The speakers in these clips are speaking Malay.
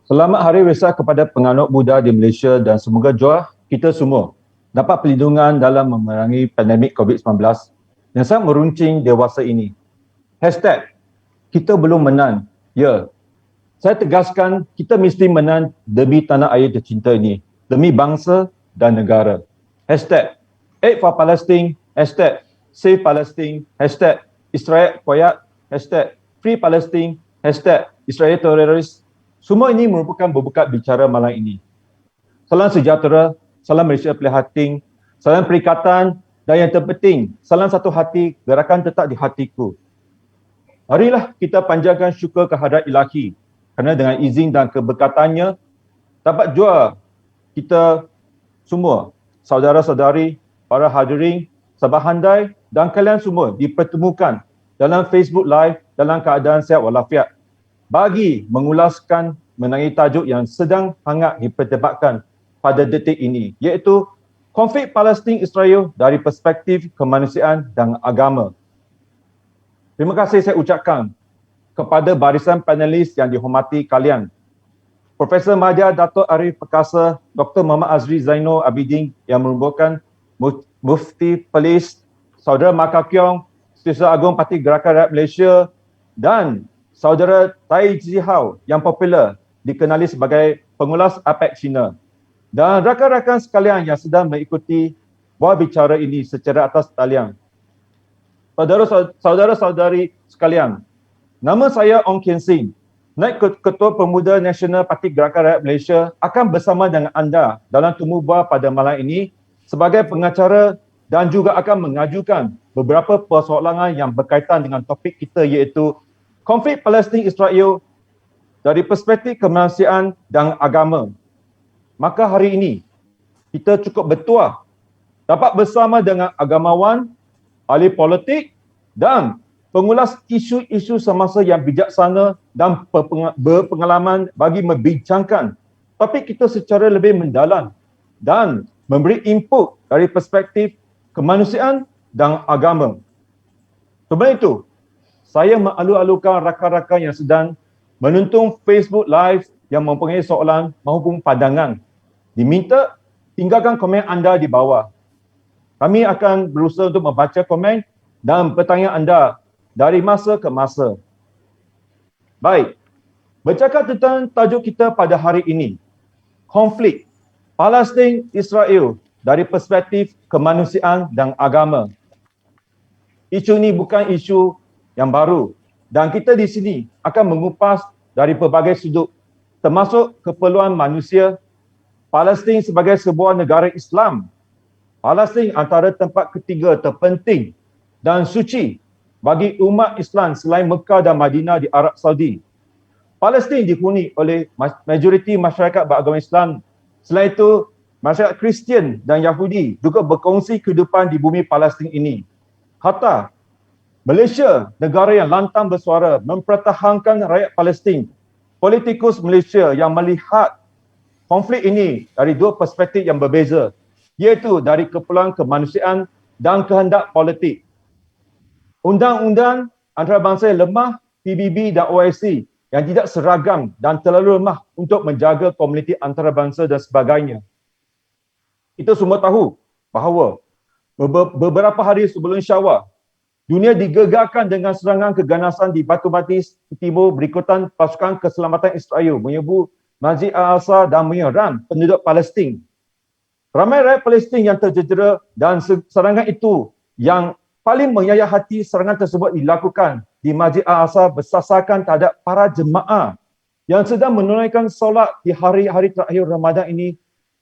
Selamat Hari Wesak kepada penganut Buddha di Malaysia dan semoga jua kita semua dapat perlindungan dalam memerangi pandemik COVID-19 yang sangat meruncing dewasa ini. Hashtag, kita belum menang. Ya, saya tegaskan kita mesti menang demi tanah air tercinta ini, demi bangsa dan negara. Hashtag, Aid for Palestine, hashtag, Save Palestine, hashtag, Israel Quiet, hashtag, Free Palestine, hashtag, Israel Terrorist. Semua ini merupakan berbuka bicara malam ini. Salam sejahtera, salam Malaysia Prihatin, salam perikatan dan yang terpenting, salam satu hati, gerakan tetap di hatiku. Marilah kita panjangkan syukur kehadrat Ilahi kerana dengan izin dan keberkatannya dapat jua kita semua, saudara-saudari, para hadirin, sahabat dan kalian semua dipertemukan dalam Facebook Live dalam keadaan sihat walafiat bagi mengulaskan mengenai tajuk yang sedang hangat diperdebatkan pada detik ini, iaitu konflik Palestin-Israel dari perspektif kemanusiaan dan agama. Terima kasih saya ucapkan kepada barisan panelis yang dihormati kalian, Profesor Madya Dato' Arif Perkasa, Dr. Muhammad Azri Zainul Abidin yang merupakan Mufti Perlis, Saudara Maka Kiong, Setiausaha Agung Parti Gerakan Rakyat Malaysia dan Saudara Tai Jihau yang popular dikenali sebagai pengulas APEC China dan rakan-rakan sekalian yang sedang mengikuti buah bicara ini secara atas talian. Saudara-saudari sekalian, nama saya Ong Kian Sing, Naib Ketua Pemuda Nasional Parti Gerakan Rakyat Malaysia akan bersama dengan anda dalam temu bual pada malam ini sebagai pengacara dan juga akan mengajukan beberapa persoalan yang berkaitan dengan topik kita iaitu konflik Palestin-Israel dari perspektif kemanusiaan dan agama. Maka hari ini kita cukup bertuah dapat bersama dengan agamawan, ahli politik dan pengulas isu-isu semasa yang bijaksana dan berpengalaman bagi membincangkan topik kita secara lebih mendalam dan memberi input dari perspektif kemanusiaan dan agama. Sebab itu, saya mengalu-alukan rakan-rakan yang sedang menonton Facebook Live yang mempunyai soalan maupun pandangan. Diminta tinggalkan komen anda di bawah. Kami akan berusaha untuk membaca komen dan pertanyaan anda dari masa ke masa. Baik, bercakap tentang tajuk kita pada hari ini, konflik Palestin-Israel dari perspektif kemanusiaan dan agama. Isu ini bukan isu yang baru dan kita di sini akan mengupas dari pelbagai sudut termasuk keperluan manusia, Palestin sebagai sebuah negara Islam, Palestin antara tempat ketiga terpenting dan suci bagi umat Islam selain Mekah dan Madinah di Arab Saudi. Palestin dihuni oleh majoriti masyarakat beragama Islam. Selain itu, masyarakat Kristian dan Yahudi juga berkongsi kehidupan di bumi Palestin ini. Hatta Malaysia, negara yang lantang bersuara mempertahankan rakyat Palestin. Politikus Malaysia yang melihat konflik ini dari dua perspektif yang berbeza, iaitu dari keperluan kemanusiaan dan kehendak politik. Undang-undang antarabangsa yang lemah, PBB dan OIC yang tidak seragam dan terlalu lemah untuk menjaga komuniti antarabangsa dan sebagainya. Kita semua tahu bahawa beberapa hari sebelum Syawal, dunia digegarkan dengan serangan keganasan di Batu Matis Timur berikutan pasukan keselamatan Israel menyerbu Masjid Al-Aqsa dan menyerang penduduk Palestin. Ramai rakyat Palestin yang tercedera dan serangan itu yang paling menyayat hati serangan tersebut dilakukan di Masjid Al-Aqsa bersasarkan terhadap para jemaah yang sedang menunaikan solat di hari-hari terakhir Ramadan ini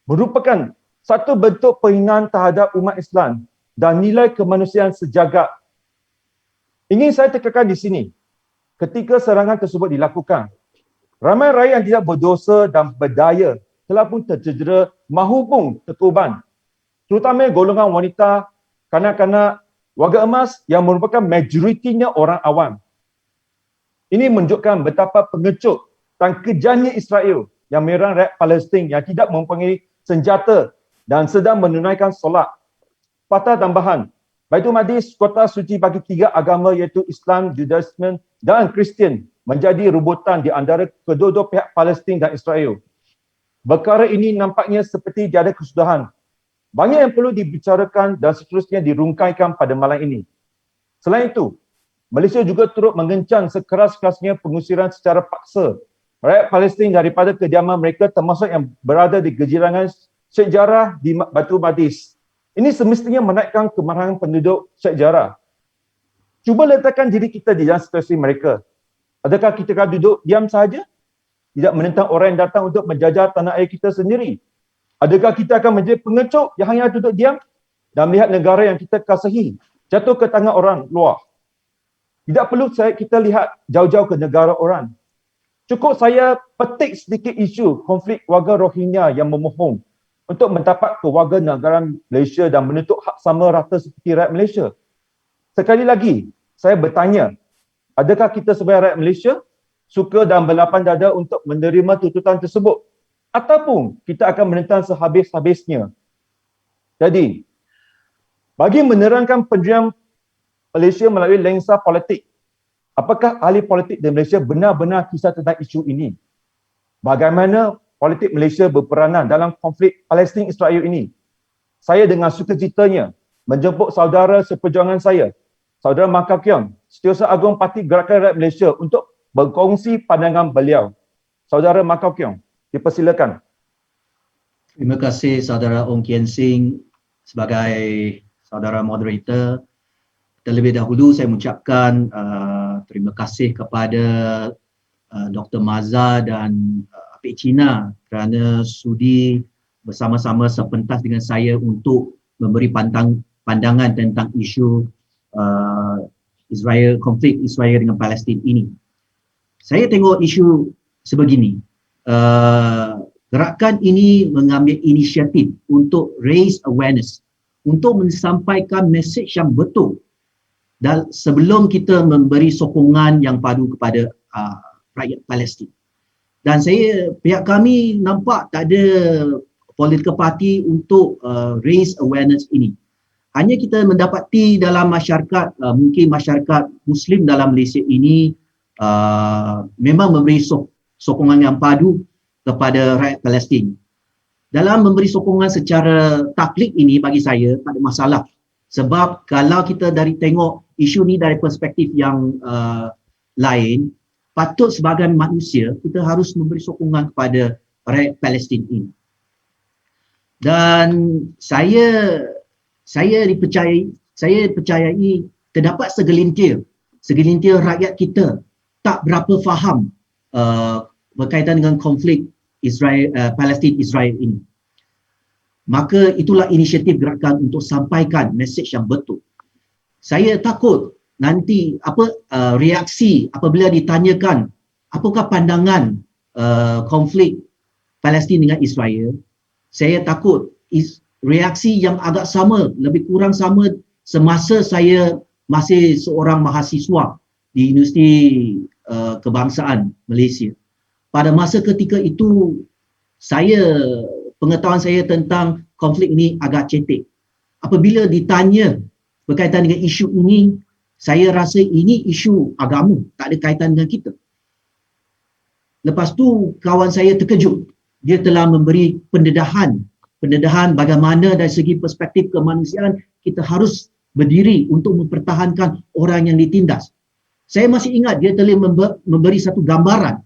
merupakan satu bentuk penghinaan terhadap umat Islam dan nilai kemanusiaan sejagat. Ingin saya tekankan di sini, ketika serangan tersebut dilakukan, ramai rakyat yang tidak berdosa dan berdaya telah pun tercedera mahupun terkorban, terutama golongan wanita, kanak-kanak, warga emas yang merupakan majoritinya orang awam. Ini menunjukkan betapa pengecut dan kejamnya Israel yang menyerang rakyat Palestin yang tidak mempunyai senjata dan sedang menunaikan solat. Fakta tambahan, Baitul Maqdis, kota suci bagi tiga agama iaitu Islam, Judaisme dan Kristian menjadi rebutan di antara kedua-dua pihak Palestin dan Israel. Perkara ini nampaknya seperti tiada kesudahan. Banyak yang perlu dibicarakan dan seterusnya dirungkaikan pada malam ini. Selain itu, Malaysia juga turut mengencang sekeras-kerasnya pengusiran secara paksa rakyat Palestin daripada kediaman mereka, termasuk yang berada di gejirangan Sheikh Jarrah di Batu Badis. Ini semestinya menaikkan kemarahan penduduk Sheikh Jarrah. Cuba letakkan diri kita di dalam situasi mereka. Adakah kita akan duduk diam sahaja? Tidak menentang orang yang datang untuk menjajah tanah air kita sendiri? Adakah kita akan menjadi pengecut yang hanya duduk diam dan melihat negara yang kita kasihi jatuh ke tangan orang luar? Tidak perlu kita lihat jauh-jauh ke negara orang. Cukup saya petik sedikit isu konflik warga Rohingya yang memohon untuk mendapat kewarganegaraan Malaysia dan menuntut hak sama rata seperti rakyat Malaysia. Sekali lagi, saya bertanya, adakah kita sebagai rakyat Malaysia suka dan berlapang dada untuk menerima tuntutan tersebut? Ataupun kita akan menentang sehabis-habisnya? Jadi, bagi menerangkan pendirian Malaysia melalui lensa politik, apakah ahli politik di Malaysia benar-benar kisah tentang isu ini? Bagaimana politik Malaysia berperanan dalam konflik Palestin-Israel ini? Saya dengan sukacitanya menjemput saudara seperjuangan saya, Saudara Mah Kau Kiong, Setiausaha Agung Parti Gerakan Rakyat Malaysia, untuk berkongsi pandangan beliau. Saudara Mah Kau Kiong, dipersilakan. Terima kasih Saudara Ong Kian Sing sebagai saudara moderator. Terlebih dahulu saya mengucapkan terima kasih kepada Dr. Maza dan Apik Cina kerana sudi bersama-sama sepentas dengan saya untuk memberi pandangan tentang isu konflik Israel dengan Palestin ini. Saya tengok isu sebegini. Gerakan ini mengambil inisiatif untuk raise awareness, untuk menyampaikan mesej yang betul dan sebelum kita memberi sokongan yang padu kepada rakyat Palestin. Dan pihak kami nampak tak ada political party untuk raise awareness ini. Hanya kita mendapati dalam masyarakat, mungkin masyarakat Muslim dalam Malaysia ini memang memberi sokongan yang padu kepada rakyat Palestin. Dalam memberi sokongan secara taklid ini bagi saya tak ada masalah. Sebab kalau kita tengok isu ni dari perspektif yang lain, patut sebagai manusia kita harus memberi sokongan kepada rakyat Palestin ini. Dan saya percayai terdapat segelintir rakyat kita tak berapa faham berkaitan dengan konflik Palestin-Israel ini. Maka itulah inisiatif gerakan untuk sampaikan mesej yang betul. Saya takut nanti reaksi apabila ditanyakan apakah pandangan konflik Palestin dengan Israel. Saya takut reaksi yang agak sama, lebih kurang sama semasa saya masih seorang mahasiswa di Universiti Kebangsaan Malaysia. Pada masa ketika itu, pengetahuan saya tentang konflik ini agak cetek. Apabila ditanya berkaitan dengan isu ini, saya rasa ini isu agama, tak ada kaitan dengan kita. Lepas tu kawan saya terkejut. Dia telah memberi pendedahan bagaimana dari segi perspektif kemanusiaan kita harus berdiri untuk mempertahankan orang yang ditindas. Saya masih ingat dia telah memberi satu gambaran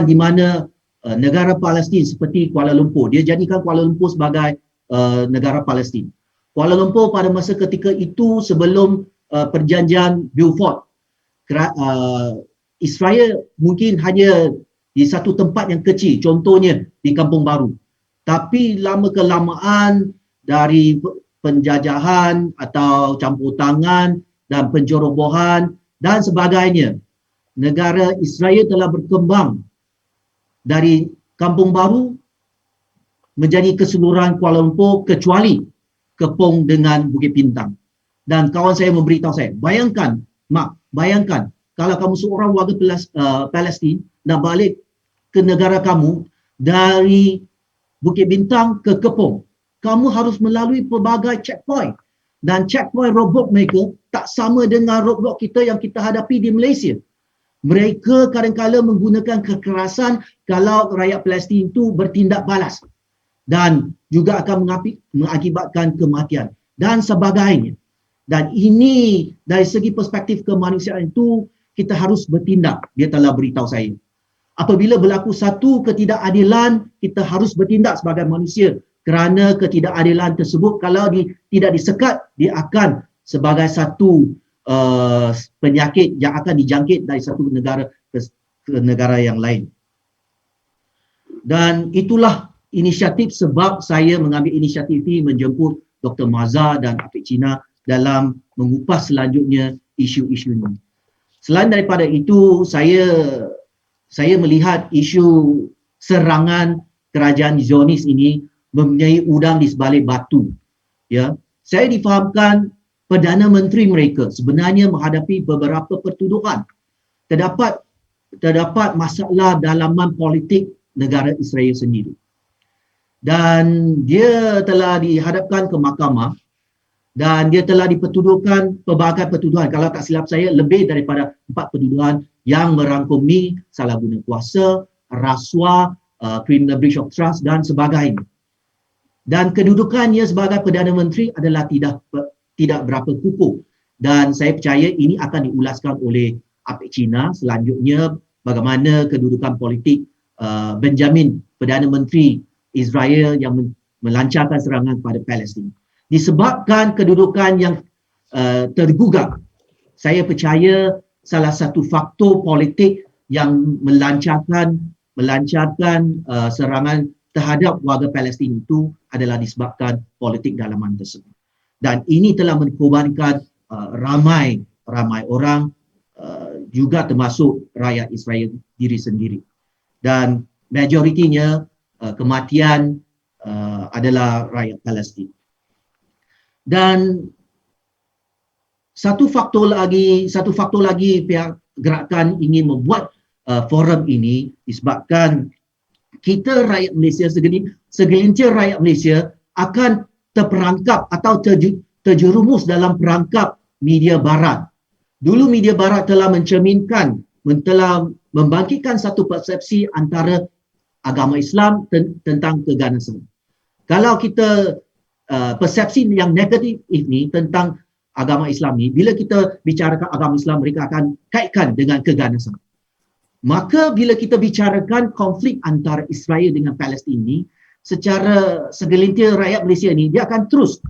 di mana negara Palestin seperti Kuala Lumpur. Dia jadikan Kuala Lumpur sebagai negara Palestin. Kuala Lumpur pada masa ketika itu sebelum perjanjian Beaufort, Israel mungkin hanya di satu tempat yang kecil, contohnya di Kampung Baru. Tapi lama-kelamaan dari penjajahan atau campur tangan dan pencerobohan dan sebagainya, negara Israel telah berkembang dari Kampung Baru menjadi keseluruhan Kuala Lumpur kecuali Kepong dengan Bukit Bintang. Dan kawan saya memberitahu saya, bayangkan kalau kamu seorang warga Palestin nak balik ke negara kamu dari Bukit Bintang ke Kepong, kamu harus melalui pelbagai checkpoint. Dan checkpoint roadblock mereka tak sama dengan roadblock kita yang kita hadapi di Malaysia. Mereka kadang-kadang menggunakan kekerasan kalau rakyat Palestin itu bertindak balas dan juga akan mengakibatkan kematian dan sebagainya. Dan ini dari segi perspektif kemanusiaan itu kita harus bertindak. Dia telah beritahu saya. Apabila berlaku satu ketidakadilan, kita harus bertindak sebagai manusia kerana ketidakadilan tersebut kalau tidak disekat, dia akan sebagai satu penyakit yang akan dijangkit dari satu negara ke negara yang lain. Dan itulah inisiatif sebab saya mengambil inisiatif ini menjemput Dr. Mazhar dan Apik Cina dalam mengupas selanjutnya isu-isu ini. Selain daripada itu, saya melihat isu serangan kerajaan Zionis ini mempunyai udang di sebalik batu. Ya, saya difahamkan Perdana Menteri mereka sebenarnya menghadapi beberapa pertuduhan. Terdapat masalah dalaman politik negara Israel sendiri. Dan dia telah dihadapkan ke mahkamah dan dia telah dipertuduhkan pelbagai pertuduhan. Kalau tak silap saya, lebih daripada 4 pertuduhan yang merangkumi salah guna kuasa, rasuah, criminal breach of trust dan sebagainya. Dan kedudukannya sebagai Perdana Menteri adalah tidak berapa kukuh. Dan saya percaya ini akan diulaskan oleh Apik Cina selanjutnya bagaimana kedudukan politik Benjamin, Perdana Menteri Israel yang melancarkan serangan kepada Palestin. Disebabkan kedudukan yang tergugat, saya percaya salah satu faktor politik yang melancarkan serangan terhadap warga Palestin itu adalah disebabkan politik dalaman tersebut. Dan ini telah mengorbankan ramai orang, juga termasuk rakyat Israel diri sendiri. Dan majoritinya kematian adalah rakyat Palestin. Dan satu faktor lagi pihak gerakan ingin membuat forum ini disebabkan kita rakyat Malaysia, segelintir rakyat Malaysia akan terperangkap atau terjerumus dalam perangkap media barat. Dulu media barat telah telah membangkitkan satu persepsi antara agama Islam tentang keganasan. Kalau kita persepsi yang negatif ini tentang agama Islam ni, bila kita bicarakan agama Islam, mereka akan kaitkan dengan keganasan. Maka bila kita bicarakan konflik antara Israel dengan Palestin ni, secara segelintir rakyat Malaysia ni, dia akan terus,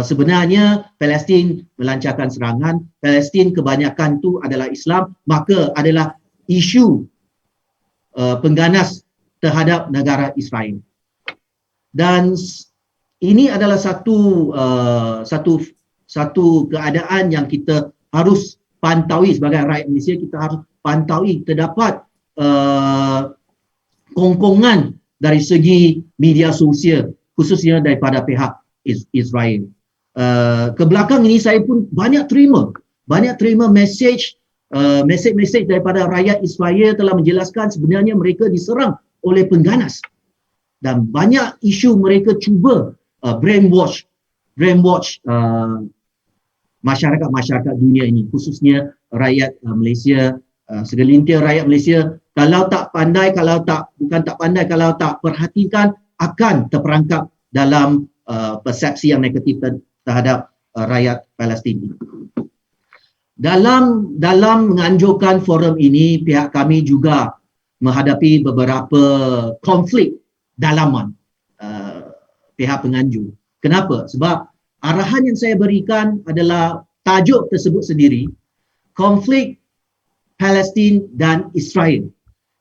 sebenarnya Palestin melancarkan serangan, Palestin kebanyakan tu adalah Islam, maka adalah isu pengganas terhadap negara Israel. Dan ini adalah satu keadaan yang kita harus pantaui sebagai rakyat Malaysia. Kita harus pantaui terdapat kongkongan dari segi media sosial, khususnya daripada pihak Israel. Kebelakang ini saya pun banyak terima mesej daripada rakyat Israel telah menjelaskan sebenarnya mereka diserang oleh pengganas. Dan banyak isu mereka cuba brainwash masyarakat dunia ini, khususnya rakyat Malaysia, segelintir rakyat Malaysia. Kalau tak perhatikan akan terperangkap dalam persepsi yang negatif terhadap rakyat Palestin. Dalam menganjurkan forum ini, pihak kami juga menghadapi beberapa konflik dalaman pihak penganjur. Kenapa? Sebab arahan yang saya berikan adalah tajuk tersebut sendiri, konflik Palestin dan Israel.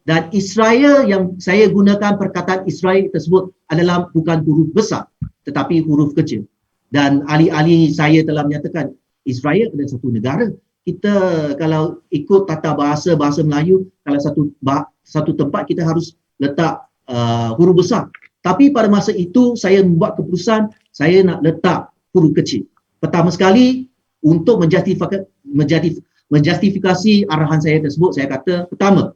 Dan Israel yang saya gunakan perkataan Israel tersebut adalah bukan huruf besar tetapi huruf kecil. Dan ahli-ahli saya telah menyatakan Israel adalah satu negara. Kita kalau ikut tata bahasa Melayu, kalau satu tempat kita harus letak huruf besar. Tapi pada masa itu saya membuat keputusan saya nak letak huruf kecil. Pertama sekali untuk menjustifikasi arahan saya tersebut, saya kata pertama,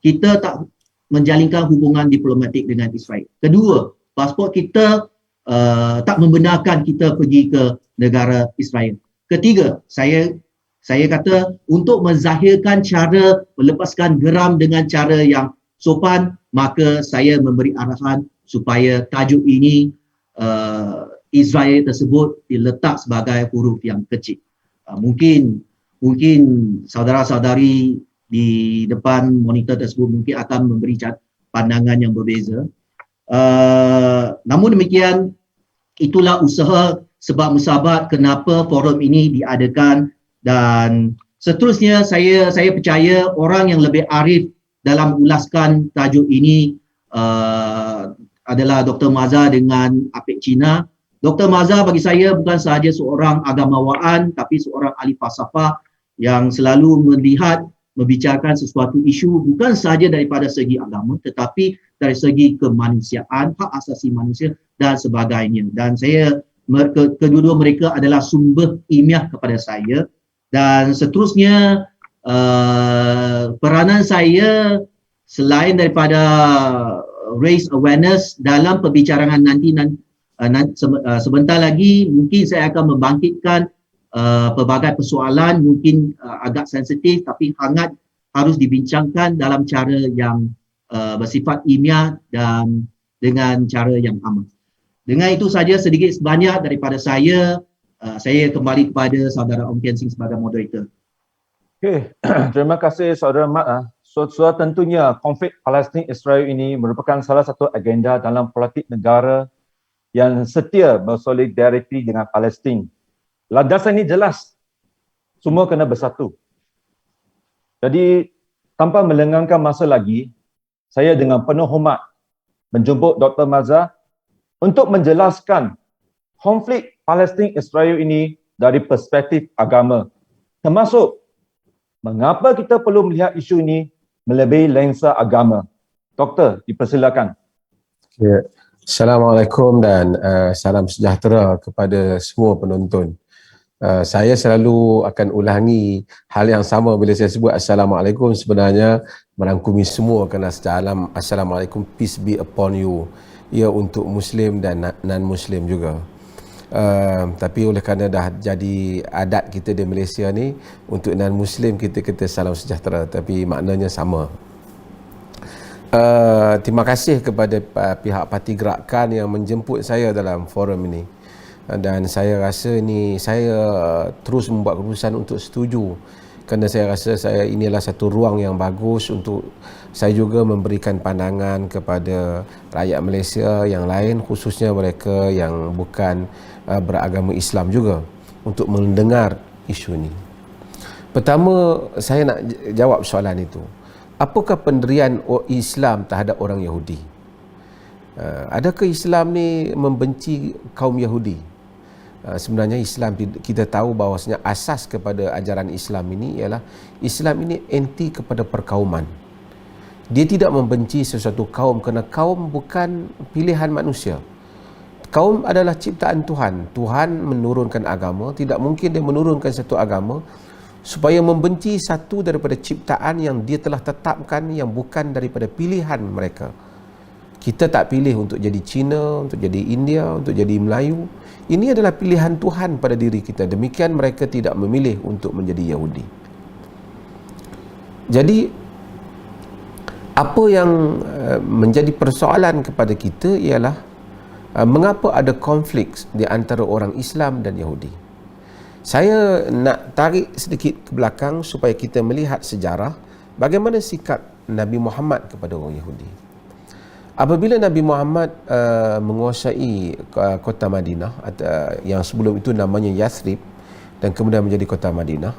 kita tak menjalinkan hubungan diplomatik dengan Israel. Kedua, pasport kita tak membenarkan kita pergi ke negara Israel. Ketiga, saya Saya kata untuk menzahirkan cara melepaskan geram dengan cara yang sopan, maka saya memberi arahan supaya tajuk ini Israel tersebut diletak sebagai huruf yang kecil. Mungkin saudara-saudari di depan monitor tersebut mungkin akan memberi pandangan yang berbeza. Namun demikian, itulah usaha sebab musabab kenapa forum ini diadakan, dan seterusnya saya percaya orang yang lebih arif dalam ulaskan tajuk ini adalah Dr. Maza dengan Apek Cina. Dr. Maza bagi saya bukan sahaja seorang agamawan tapi seorang ahli falsafah yang selalu melihat, membicarakan sesuatu isu bukan sahaja daripada segi agama tetapi dari segi kemanusiaan, hak asasi manusia dan sebagainya. Dan saya kedua-dua mereka adalah sumber ilmiah kepada saya. Dan seterusnya peranan saya selain daripada raise awareness dalam perbicaraan nanti sebentar lagi mungkin saya akan membangkitkan pelbagai persoalan mungkin agak sensitif tapi hangat harus dibincangkan dalam cara yang bersifat ilmiah dan dengan cara yang aman. Dengan itu saja sedikit sebanyak daripada saya. Saya kembali kepada saudara Ong Kian Sing sebagai moderator. Okey, terima kasih saudara Mat. So tentunya konflik Palestin-Israel ini merupakan salah satu agenda dalam politik negara yang setia bersolidariti dengan Palestin. Landasan ini jelas, semua kena bersatu. Jadi tanpa melengahkan masa lagi, saya dengan penuh hormat menjemput Dr. Maza untuk menjelaskan konflik Palestin-Israel ini dari perspektif agama, termasuk mengapa kita perlu melihat isu ini melebihi lensa agama. Doktor, dipersilakan. Ya. Assalamualaikum dan salam sejahtera kepada semua penonton. Saya selalu akan ulangi hal yang sama bila saya sebut Assalamualaikum, sebenarnya merangkumi semua kena secalam Assalamualaikum, peace be upon you. Ia untuk Muslim dan non-Muslim juga. Tapi oleh kerana dah jadi adat kita di Malaysia ni, untuk non-Muslim kita kata salam sejahtera, tapi maknanya sama. Terima kasih kepada pihak Parti Gerakan yang menjemput saya dalam forum ini, dan saya rasa ni saya terus membuat keputusan untuk setuju kerana saya rasa inilah satu ruang yang bagus untuk saya juga memberikan pandangan kepada rakyat Malaysia yang lain, khususnya mereka yang bukan beragama Islam juga, untuk mendengar isu ini. Pertama, saya nak jawab soalan itu. Apakah pendirian Islam terhadap orang Yahudi? Adakah Islam ni membenci kaum Yahudi? Sebenarnya Islam, kita tahu bahawasanya asas kepada ajaran Islam ini ialah Islam ini anti kepada perkauman. Dia tidak membenci sesuatu kaum kerana kaum bukan pilihan manusia. Kaum adalah ciptaan Tuhan. Tuhan menurunkan agama, tidak mungkin dia menurunkan satu agama supaya membenci satu daripada ciptaan yang dia telah tetapkan yang bukan daripada pilihan mereka. Kita tak pilih untuk jadi Cina, untuk jadi India, untuk jadi Melayu. Ini adalah pilihan Tuhan pada diri kita. Demikian mereka tidak memilih untuk menjadi Yahudi. Jadi, apa yang menjadi persoalan kepada kita ialah mengapa ada konflik di antara orang Islam dan Yahudi. Saya nak tarik sedikit ke belakang supaya kita melihat sejarah bagaimana sikap Nabi Muhammad kepada orang Yahudi. Apabila Nabi Muhammad menguasai kota Madinah, yang sebelum itu namanya Yathrib dan kemudian menjadi kota Madinah,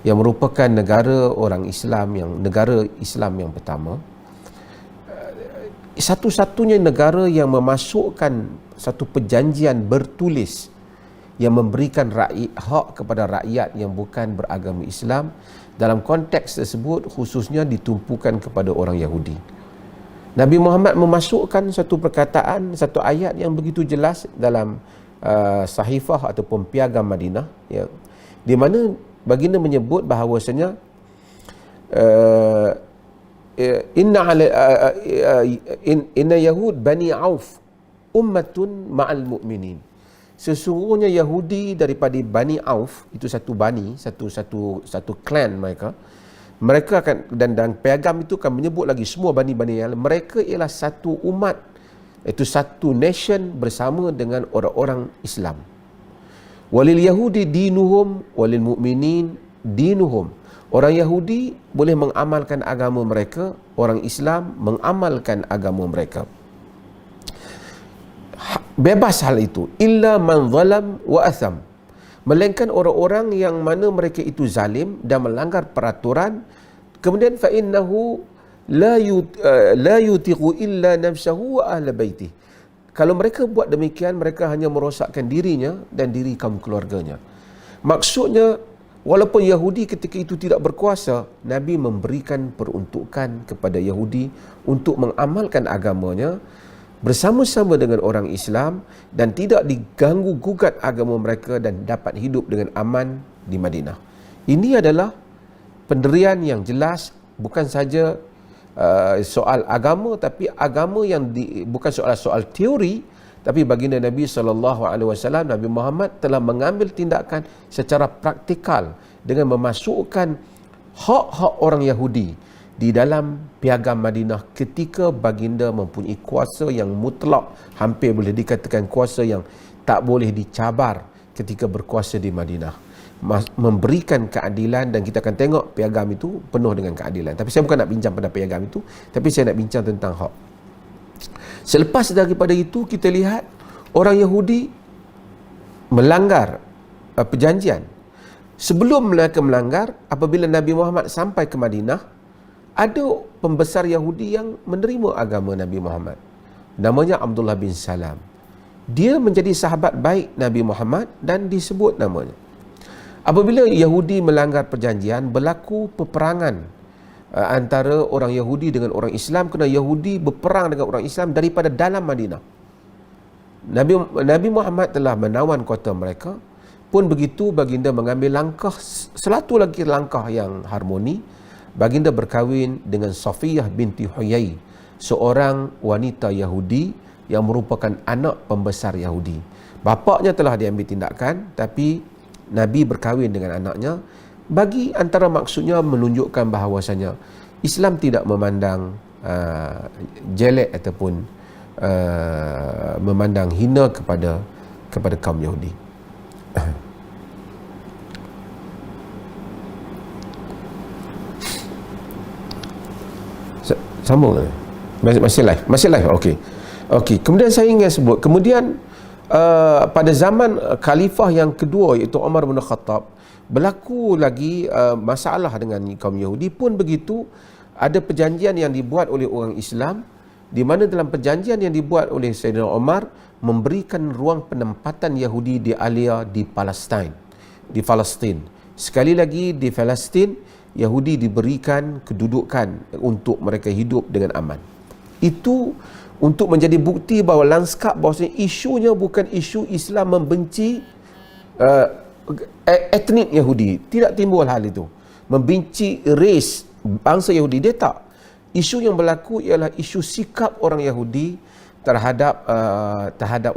yang merupakan negara Islam yang pertama, satu-satunya negara yang memasukkan satu perjanjian bertulis yang memberikan hak kepada rakyat yang bukan beragama Islam. Dalam konteks tersebut khususnya ditumpukan kepada orang Yahudi. Nabi Muhammad memasukkan satu perkataan, satu ayat yang begitu jelas dalam sahifah ataupun piagam Madinah, ya, di mana baginda menyebut bahawasanya inna Yahud Bani Auf ummatun ma'al mu'minin. sesungguhnya Yahudi daripada Bani Auf, itu satu bani, satu clan mereka akan dan piagam itu akan menyebut lagi semua bani-bani yang mereka ialah satu umat, iaitu satu nation bersama dengan orang-orang Islam. Walil Yahudi dinuhum walil mu'minin dinuhum. Orang Yahudi boleh mengamalkan agama mereka, orang Islam mengamalkan agama mereka. Bebas hal itu. Illa man zalam wa atham. Melainkan orang-orang yang mana mereka itu zalim dan melanggar peraturan, kemudian fa innahu la yutiqu illa nafsahu wa ahla baitih. Kalau mereka buat demikian, mereka hanya merosakkan dirinya dan diri kaum keluarganya. Maksudnya, walaupun Yahudi ketika itu tidak berkuasa, Nabi memberikan peruntukan kepada Yahudi untuk mengamalkan agamanya bersama-sama dengan orang Islam dan tidak diganggu gugat agama mereka dan dapat hidup dengan aman di Madinah. Ini adalah pendirian yang jelas, bukan saja soal agama, tapi agama yang bukan soal teori, tapi baginda Nabi SAW, Nabi Muhammad telah mengambil tindakan secara praktikal dengan memasukkan hak-hak orang Yahudi di dalam piagam Madinah ketika baginda mempunyai kuasa yang mutlak, hampir boleh dikatakan kuasa yang tak boleh dicabar ketika berkuasa di Madinah, memberikan keadilan. Dan kita akan tengok piagam itu penuh dengan keadilan. Tapi saya bukan nak bincang pada piagam itu, tapi saya nak bincang tentang hak. Selepas daripada itu, kita lihat orang Yahudi melanggar perjanjian. Sebelum mereka melanggar, apabila Nabi Muhammad sampai ke Madinah, ada pembesar Yahudi yang menerima agama Nabi Muhammad. Namanya Abdullah bin Salam. Dia menjadi sahabat baik Nabi Muhammad dan disebut namanya. Apabila Yahudi melanggar perjanjian, berlaku peperangan antara orang Yahudi dengan orang Islam, kerana Yahudi berperang dengan orang Islam daripada dalam Madinah. Nabi Muhammad telah menawan kota mereka. Pun begitu, baginda mengambil langkah, satu lagi langkah yang harmoni. Baginda berkahwin dengan Safiyah binti Huyai, seorang wanita Yahudi yang merupakan anak pembesar Yahudi. Bapaknya telah diambil tindakan, tapi Nabi berkahwin dengan anaknya, bagi antara maksudnya menunjukkan bahawasanya Islam tidak memandang jelek ataupun memandang hina kepada kaum Yahudi. Sambung masih live. Okey. Kemudian saya ingin sebut, kemudian pada zaman khalifah yang kedua, iaitu Umar bin Khattab, berlaku lagi masalah dengan kaum Yahudi. Pun begitu, ada perjanjian yang dibuat oleh orang Islam, di mana dalam perjanjian yang dibuat oleh Sayyidina Umar memberikan ruang penempatan Yahudi di Alia di Palestin. Sekali lagi, di Palestin Yahudi diberikan kedudukan untuk mereka hidup dengan aman. Itu untuk menjadi bukti bahawa lanskap bahawasanya isunya bukan isu Islam membenci etnik Yahudi. Tidak timbul hal itu. Membenci ras bangsa Yahudi, dia tak. Isu yang berlaku ialah isu sikap orang Yahudi terhadap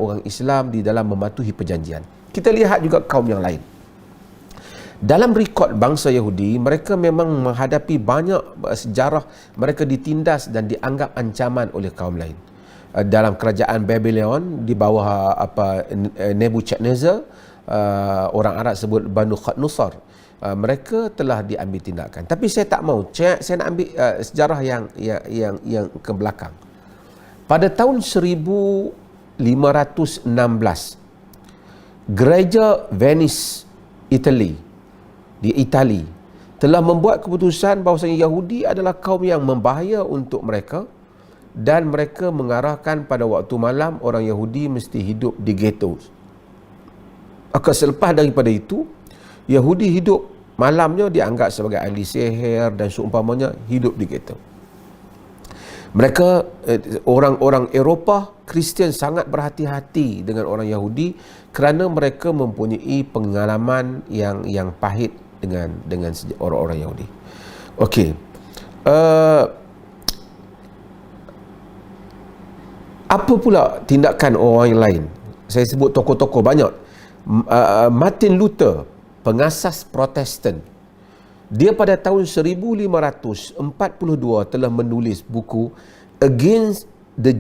orang Islam di dalam mematuhi perjanjian. Kita lihat juga kaum yang lain. Dalam rekod bangsa Yahudi, mereka memang menghadapi banyak sejarah mereka ditindas dan dianggap ancaman oleh kaum lain. Dalam kerajaan Babylon di bawah Nebuchadnezzar, orang Arab sebut Banu Qadnusar, mereka telah diambil tindakan. Tapi saya tak mau, saya nak ambil sejarah yang ke belakang. Pada tahun 1516, Gereja Venice, di Itali telah membuat keputusan bahawasanya Yahudi adalah kaum yang membahaya untuk mereka, dan mereka mengarahkan pada waktu malam orang Yahudi mesti hidup di ghetto. Maka selepas daripada itu, Yahudi hidup malamnya dianggap sebagai ahli sihir dan seumpamanya, hidup di ghetto. Mereka, orang-orang Eropah Kristian sangat berhati-hati dengan orang Yahudi kerana mereka mempunyai pengalaman yang pahit dengan orang-orang Yahudi. Okey. Apa pula tindakan orang yang lain saya sebut tokoh-tokoh banyak. Martin Luther, pengasas Protestan, dia pada tahun 1542 telah menulis buku Against the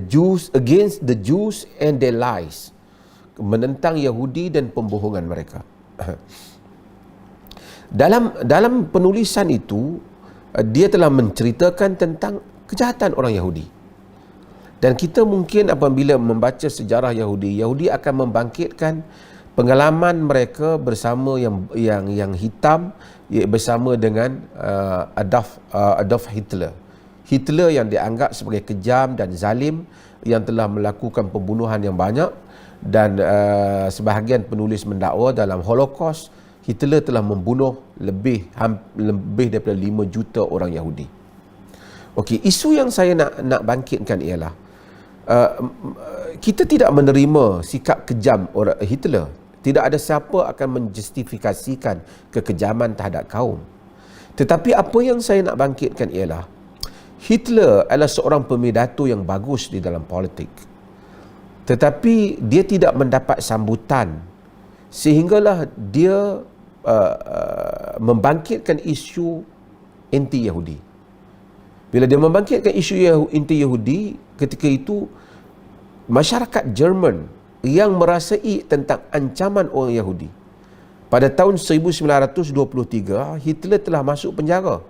Jews and their Lies, menentang Yahudi dan pembohongan mereka. Dalam penulisan itu, dia telah menceritakan tentang kejahatan orang Yahudi. Dan kita mungkin apabila membaca sejarah Yahudi akan membangkitkan pengalaman mereka bersama yang hitam, bersama dengan Adolf Hitler. Hitler yang dianggap sebagai kejam dan zalim, yang telah melakukan pembunuhan yang banyak, dan sebahagian penulis mendakwa dalam Holocaust Hitler telah membunuh lebih daripada 5 juta orang Yahudi. Okey, isu yang saya nak bangkitkan ialah kita tidak menerima sikap kejam orang Hitler. Tidak ada siapa akan menjustifikasikan kekejaman terhadap kaum. Tetapi apa yang saya nak bangkitkan ialah Hitler adalah seorang pemidato yang bagus di dalam politik. Tetapi dia tidak mendapat sambutan, sehinggalah dia membangkitkan isu anti-Yahudi. Bila dia membangkitkan isu anti-Yahudi, ketika itu masyarakat Jerman yang merasai tentang ancaman orang Yahudi. Pada tahun 1923, Hitler telah masuk penjara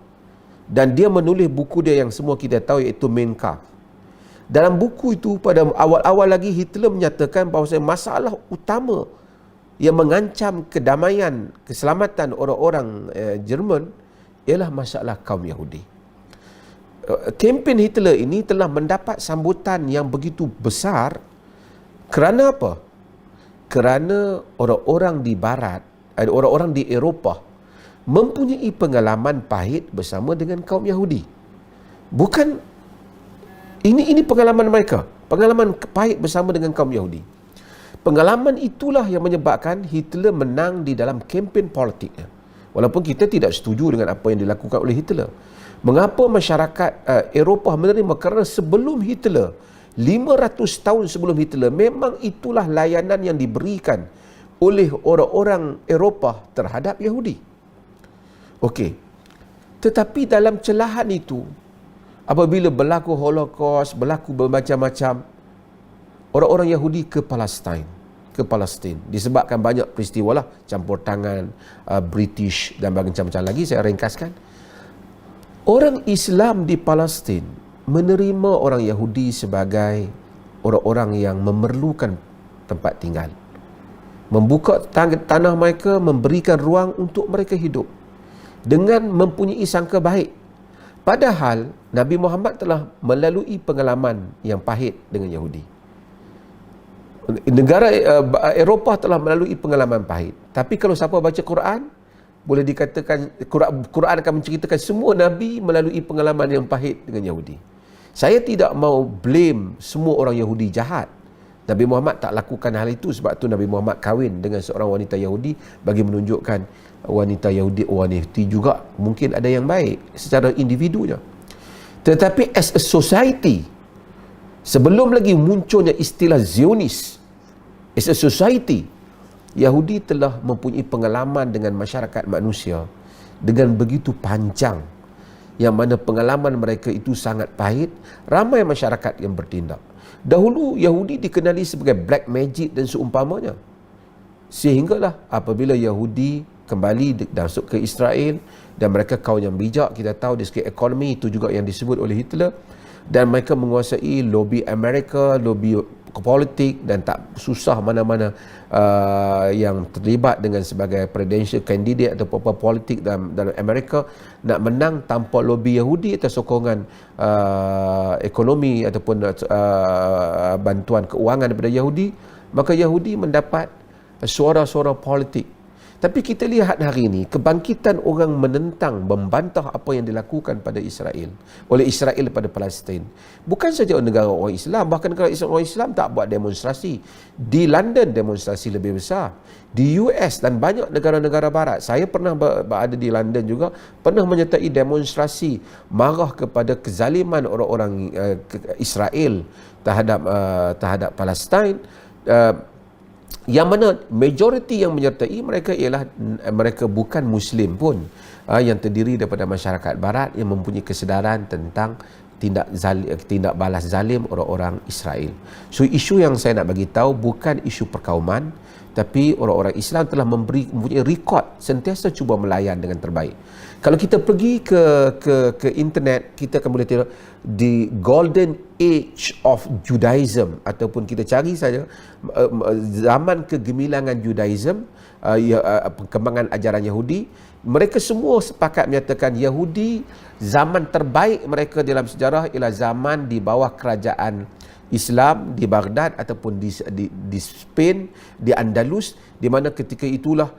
dan dia menulis buku dia yang semua kita tahu, iaitu Mein Kampf. Dalam buku itu, pada awal-awal lagi, Hitler menyatakan bahawa masalah utama yang mengancam kedamaian, keselamatan orang-orang Jerman ialah masalah kaum Yahudi. Kempen Hitler ini telah mendapat sambutan yang begitu besar. Kerana apa? Kerana orang-orang di Barat, orang-orang di Eropah mempunyai pengalaman pahit bersama dengan kaum Yahudi. Bukan, ini pengalaman mereka, pengalaman pahit bersama dengan kaum Yahudi. Pengalaman itulah yang menyebabkan Hitler menang di dalam kempen politiknya. Walaupun kita tidak setuju dengan apa yang dilakukan oleh Hitler. Mengapa masyarakat Eropah menerima? Kerana sebelum Hitler, 500 tahun sebelum Hitler, memang itulah layanan yang diberikan oleh orang-orang Eropah terhadap Yahudi. Okey. Tetapi dalam celahan itu, apabila berlaku Holocaust, berlaku bermacam-macam, orang-orang Yahudi ke Palestin, disebabkan banyak peristiwa lah, campur tangan British dan macam-macam lagi, saya ringkaskan. Orang Islam di Palestin menerima orang Yahudi sebagai orang-orang yang memerlukan tempat tinggal, membuka tanah mereka, memberikan ruang untuk mereka hidup dengan mempunyai sangka baik. Padahal Nabi Muhammad telah melalui pengalaman yang pahit dengan Yahudi. Negara Eropah telah melalui pengalaman pahit. Tapi kalau siapa baca Quran, boleh dikatakan Quran akan menceritakan semua Nabi melalui pengalaman yang pahit dengan Yahudi. Saya tidak mau blame semua orang Yahudi jahat. Nabi Muhammad tak lakukan hal itu, sebab tu Nabi Muhammad kahwin dengan seorang wanita Yahudi bagi menunjukkan wanita Yahudi juga mungkin ada yang baik secara individunya. Tetapi as a society, sebelum lagi munculnya istilah Zionis, as a society, Yahudi telah mempunyai pengalaman dengan masyarakat manusia dengan begitu panjang, yang mana pengalaman mereka itu sangat pahit. Ramai masyarakat yang bertindak. Dahulu Yahudi dikenali sebagai black magic dan seumpamanya. Sehinggalah apabila Yahudi kembali masuk ke Israel, dan mereka kaum yang bijak, kita tahu dari segi ekonomi, itu juga yang disebut oleh Hitler, dan mereka menguasai lobi Amerika, lobi politik, dan tak susah mana-mana yang terlibat dengan sebagai presidential candidate atau apa politik dalam Amerika nak menang tanpa lobi Yahudi atau sokongan ekonomi ataupun bantuan keuangan daripada Yahudi, maka Yahudi mendapat suara-suara politik. Tapi kita lihat hari ini, kebangkitan orang menentang, membantah apa yang dilakukan pada Israel, oleh Israel pada Palestin. Bukan saja negara orang Islam, bahkan negara orang Islam tak buat demonstrasi. Di London demonstrasi lebih besar. Di US dan banyak negara-negara barat. Saya pernah berada di London juga, pernah menyertai demonstrasi marah kepada kezaliman orang-orang Israel terhadap Palestin. yang mana majoriti yang menyertai mereka ialah mereka bukan Muslim pun, yang terdiri daripada masyarakat Barat yang mempunyai kesedaran tentang tindak balas zalim orang-orang Israel. So isu yang saya nak bagi tahu bukan isu perkauman, tapi orang-orang Islam telah mempunyai rekod sentiasa cuba melayan dengan terbaik. Kalau kita pergi ke internet, kita akan boleh tengok the golden age of Judaism, ataupun kita cari saja zaman kegemilangan Judaism, perkembangan ajaran Yahudi. Mereka semua sepakat menyatakan Yahudi zaman terbaik mereka dalam sejarah ialah zaman di bawah kerajaan Islam di Baghdad ataupun di Spain, di Andalus, di mana ketika itulah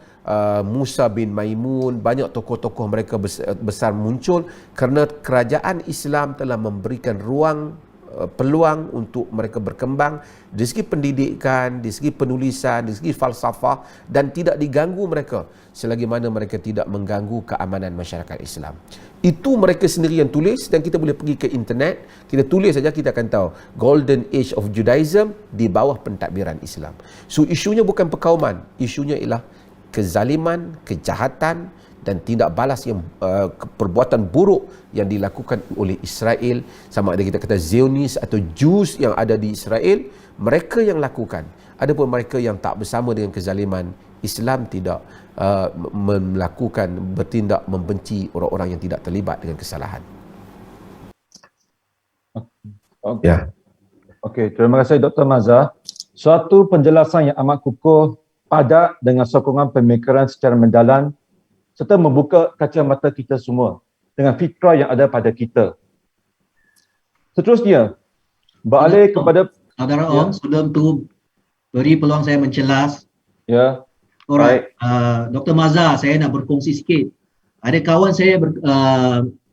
Musa bin Maimun, banyak tokoh-tokoh mereka besar muncul kerana kerajaan Islam telah memberikan peluang untuk mereka berkembang dari segi pendidikan, dari segi penulisan, dari segi falsafah, dan tidak diganggu mereka selagi mana mereka tidak mengganggu keamanan masyarakat Islam. Itu mereka sendiri yang tulis, dan kita boleh pergi ke internet, kita tulis saja, kita akan tahu Golden Age of Judaism di bawah pentadbiran Islam. So isunya bukan perkauman, isunya ialah kezaliman, kejahatan dan tindak balas yang perbuatan buruk yang dilakukan oleh Israel, sama ada kita kata Zionis atau Jews yang ada di Israel, mereka yang lakukan. Adapun mereka yang tak bersama dengan kezaliman, Islam tidak bertindak membenci orang-orang yang tidak terlibat dengan kesalahan. Okay. Ya. Okey, terima kasih Dr. Mazhar. Suatu penjelasan yang amat kukuh, padat dengan sokongan pemikiran secara mendalam serta membuka kacamata kita semua dengan fitrah yang ada pada kita. Seterusnya, beralih kepada Saudara Ong, sebelum tu beri peluang saya mencelas. Ya. Alright, Dr. Mazhar, saya nak berkongsi sikit. Ada kawan saya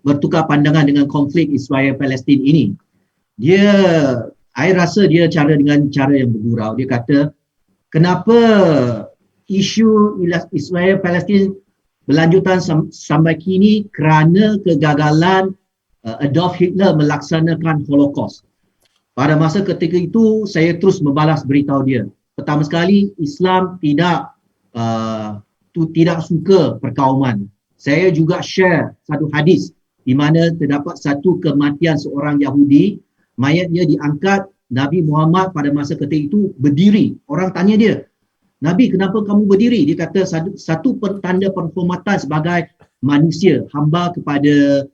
bertukar pandangan dengan konflik Israel-Palestin ini. Saya rasa dia dengan cara yang bergurau. Dia kata, kenapa isu Israel-Palestin berlanjutan sampai kini kerana kegagalan Adolf Hitler melaksanakan Holocaust. Pada masa ketika itu, saya terus membalas beritahu dia. Pertama sekali, Islam tidak suka perkauman. Saya juga share satu hadis di mana terdapat satu kematian seorang Yahudi, mayatnya diangkat, Nabi Muhammad pada masa ketika itu berdiri. Orang tanya dia, Nabi, kenapa kamu berdiri? Dia kata satu tanda penghormatan sebagai manusia, hamba kepada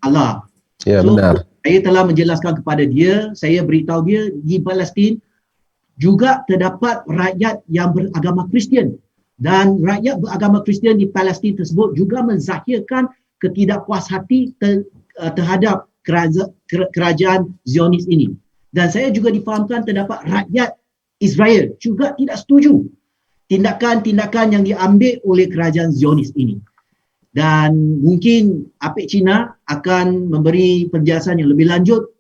Allah. Ya, so, benar. Saya telah menjelaskan kepada dia, saya beritahu dia di Palestin juga terdapat rakyat yang beragama Kristian, dan rakyat beragama Kristian di Palestin tersebut juga menzahirkan ketidakpuashati terhadap kerajaan Zionis ini. Dan saya juga difahamkan terdapat rakyat Israel juga tidak setuju tindakan-tindakan yang diambil oleh kerajaan Zionis ini. Dan mungkin APEC China akan memberi penjelasan yang lebih lanjut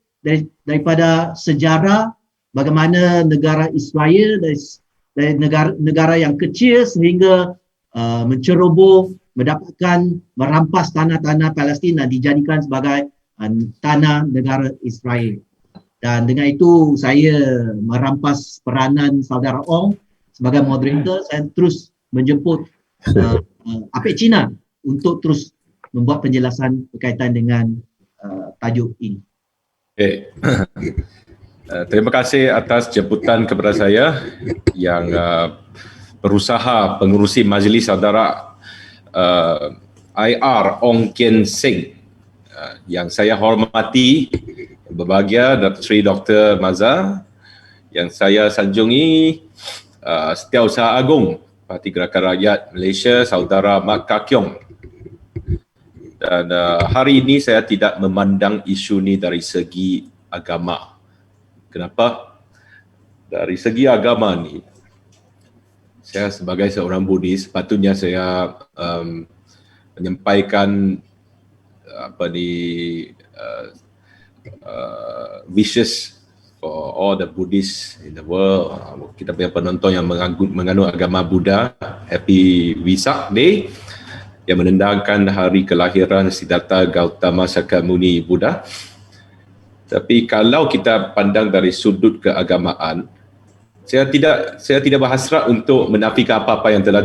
daripada sejarah bagaimana negara Israel dari negara yang kecil sehingga menceroboh, merampas tanah-tanah Palestin dan dijadikan sebagai tanah negara Israel. Dan dengan itu saya merampas peranan saudara Ong sebagai moderator. Saya terus menjemput APEC China untuk terus membuat penjelasan berkaitan dengan tajuk ini. Okay. Terima kasih atas jemputan kepada saya yang berusaha pengurusi majlis saudara IR Ong Kian Seng, yang saya hormati, berbahagia Sri Dr. Mazhar, yang saya sanjungi Setiausaha Agung Parti Gerakan Rakyat Malaysia saudara Mak Kakyong. Dan hari ini saya tidak memandang isu ni dari segi agama. Kenapa? Dari segi agama ni, saya sebagai seorang Buddhis sepatutnya saya menyampaikan wishes for all the Buddhists in the world. Kita punya penonton yang menganut agama Buddha, Happy Wesak Day, yang menendangkan hari kelahiran Siddhartha Gautama Sakyamuni Buddha. Tapi kalau kita pandang dari sudut keagamaan, Saya tidak berhasrat untuk menafikan apa-apa yang telah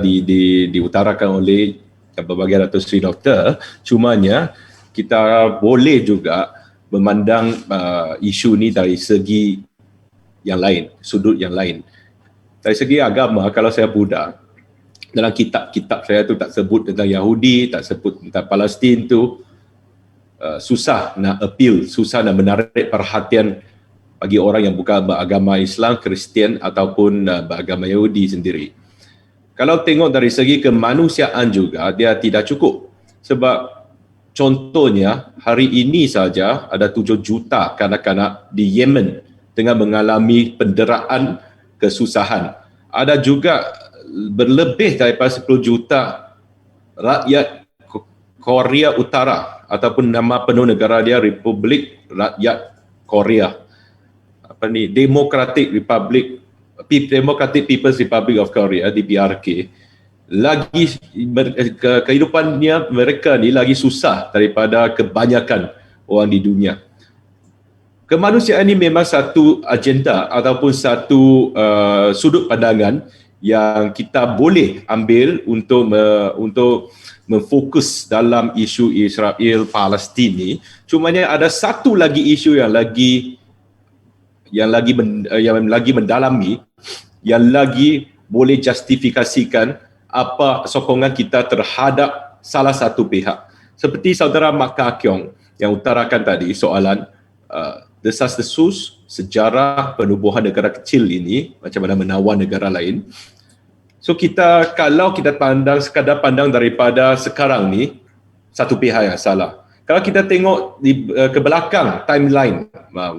diutarakan oleh berbagai Datuk Seri Doktor. Cumanya kita boleh juga memandang isu ni dari segi yang lain, sudut yang lain. Dari segi agama, kalau saya Buddha, dalam kitab-kitab saya tu tak sebut tentang Yahudi, tak sebut tentang Palestin tu, susah nak appeal, susah nak menarik perhatian bagi orang yang bukan beragama Islam, Kristian ataupun beragama Yahudi sendiri. Kalau tengok dari segi kemanusiaan juga, dia tidak cukup. Sebab contohnya, hari ini saja ada 7 juta kanak-kanak di Yemen tengah mengalami penderaan kesusahan. Ada juga berlebih daripada 10 juta rakyat Korea Utara ataupun nama penuh negara dia Republik Rakyat Korea. Democratic People's Republic of Korea, DPRK. Lagi kehidupannya mereka ni lagi susah daripada kebanyakan orang di dunia. Kemanusiaan ini memang satu agenda ataupun satu sudut pandangan yang kita boleh ambil untuk memfokus dalam isu Israel Palestin ni. Cumanya ada satu lagi isu yang lagi mendalami, yang lagi boleh justifikasikan apa sokongan kita terhadap salah satu pihak. Seperti saudara Mak Kah Kiong yang utarakan tadi soalan desas-desus sejarah penubuhan negara kecil ini, macam mana menawan negara lain. So kalau kita sekadar pandang daripada sekarang ni, satu pihak yang salah. Kalau kita tengok ke belakang timeline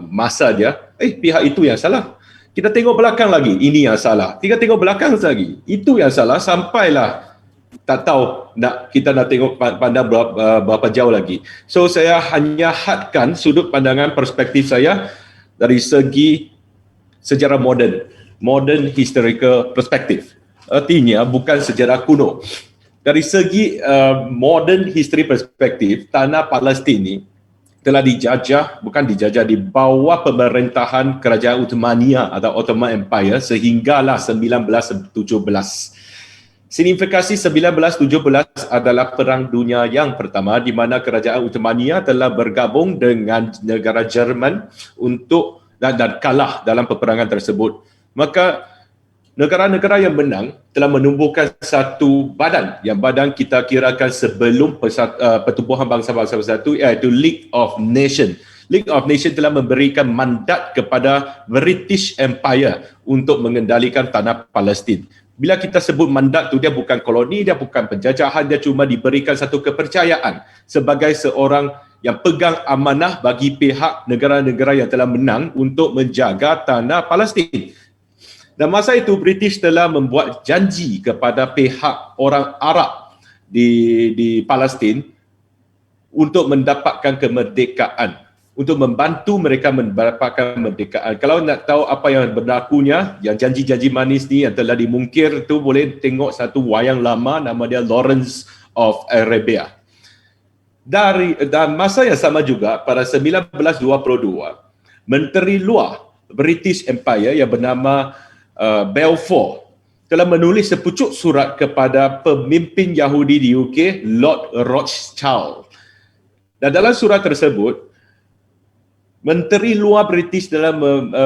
masa dia, pihak itu yang salah. Kita tengok belakang lagi, ini yang salah. Kita tengok belakang lagi, itu yang salah, sampailah tak tahu kita nak tengok pandang berapa jauh lagi. So saya hanya hadkan sudut pandangan perspektif saya dari segi sejarah modern historical perspective. Artinya bukan sejarah kuno. Dari segi modern history perspektif, tanah Palestin ini telah bukan dijajah di bawah pemerintahan Kerajaan Uthmaniyah atau Ottoman Empire sehinggalah 1917. Signifikasi 1917 adalah Perang Dunia yang pertama di mana Kerajaan Uthmaniyah telah bergabung dengan negara Jerman untuk dan kalah dalam peperangan tersebut. Maka negara-negara yang menang telah menumbuhkan satu badan kita kirakan sebelum pertubuhan bangsa-bangsa bersatu, iaitu League of Nations. League of Nations telah memberikan mandat kepada British Empire untuk mengendalikan tanah Palestin. Bila kita sebut mandat tu, dia bukan koloni, dia bukan penjajahan, dia cuma diberikan satu kepercayaan sebagai seorang yang pegang amanah bagi pihak negara-negara yang telah menang untuk menjaga tanah Palestin. Dan masa itu British telah membuat janji kepada pihak orang Arab di Palestin untuk mendapatkan kemerdekaan, untuk membantu mereka mendapatkan kemerdekaan. Kalau nak tahu apa yang berlakunya, yang janji-janji manis ni yang telah dimungkir tu, boleh tengok satu wayang lama nama dia Lawrence of Arabia. Dan masa yang sama juga pada 1922, Menteri Luar British Empire yang bernama Balfour telah menulis sepucuk surat kepada pemimpin Yahudi di UK, Lord Rothschild. Dan dalam surat tersebut, Menteri Luar British telah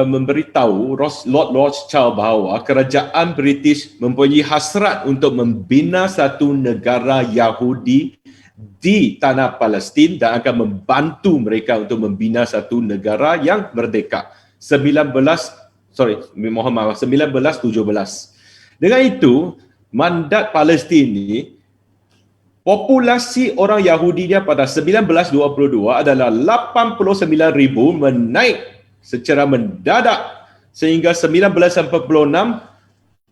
memberitahu Lord Rothschild bahawa kerajaan British mempunyai hasrat untuk membina satu negara Yahudi di tanah Palestin dan akan membantu mereka untuk membina satu negara yang merdeka. 1917. Dengan itu, mandat Palestin ini, populasi orang Yahudi dia pada 1922 adalah 89,000, menaik secara mendadak sehingga 1946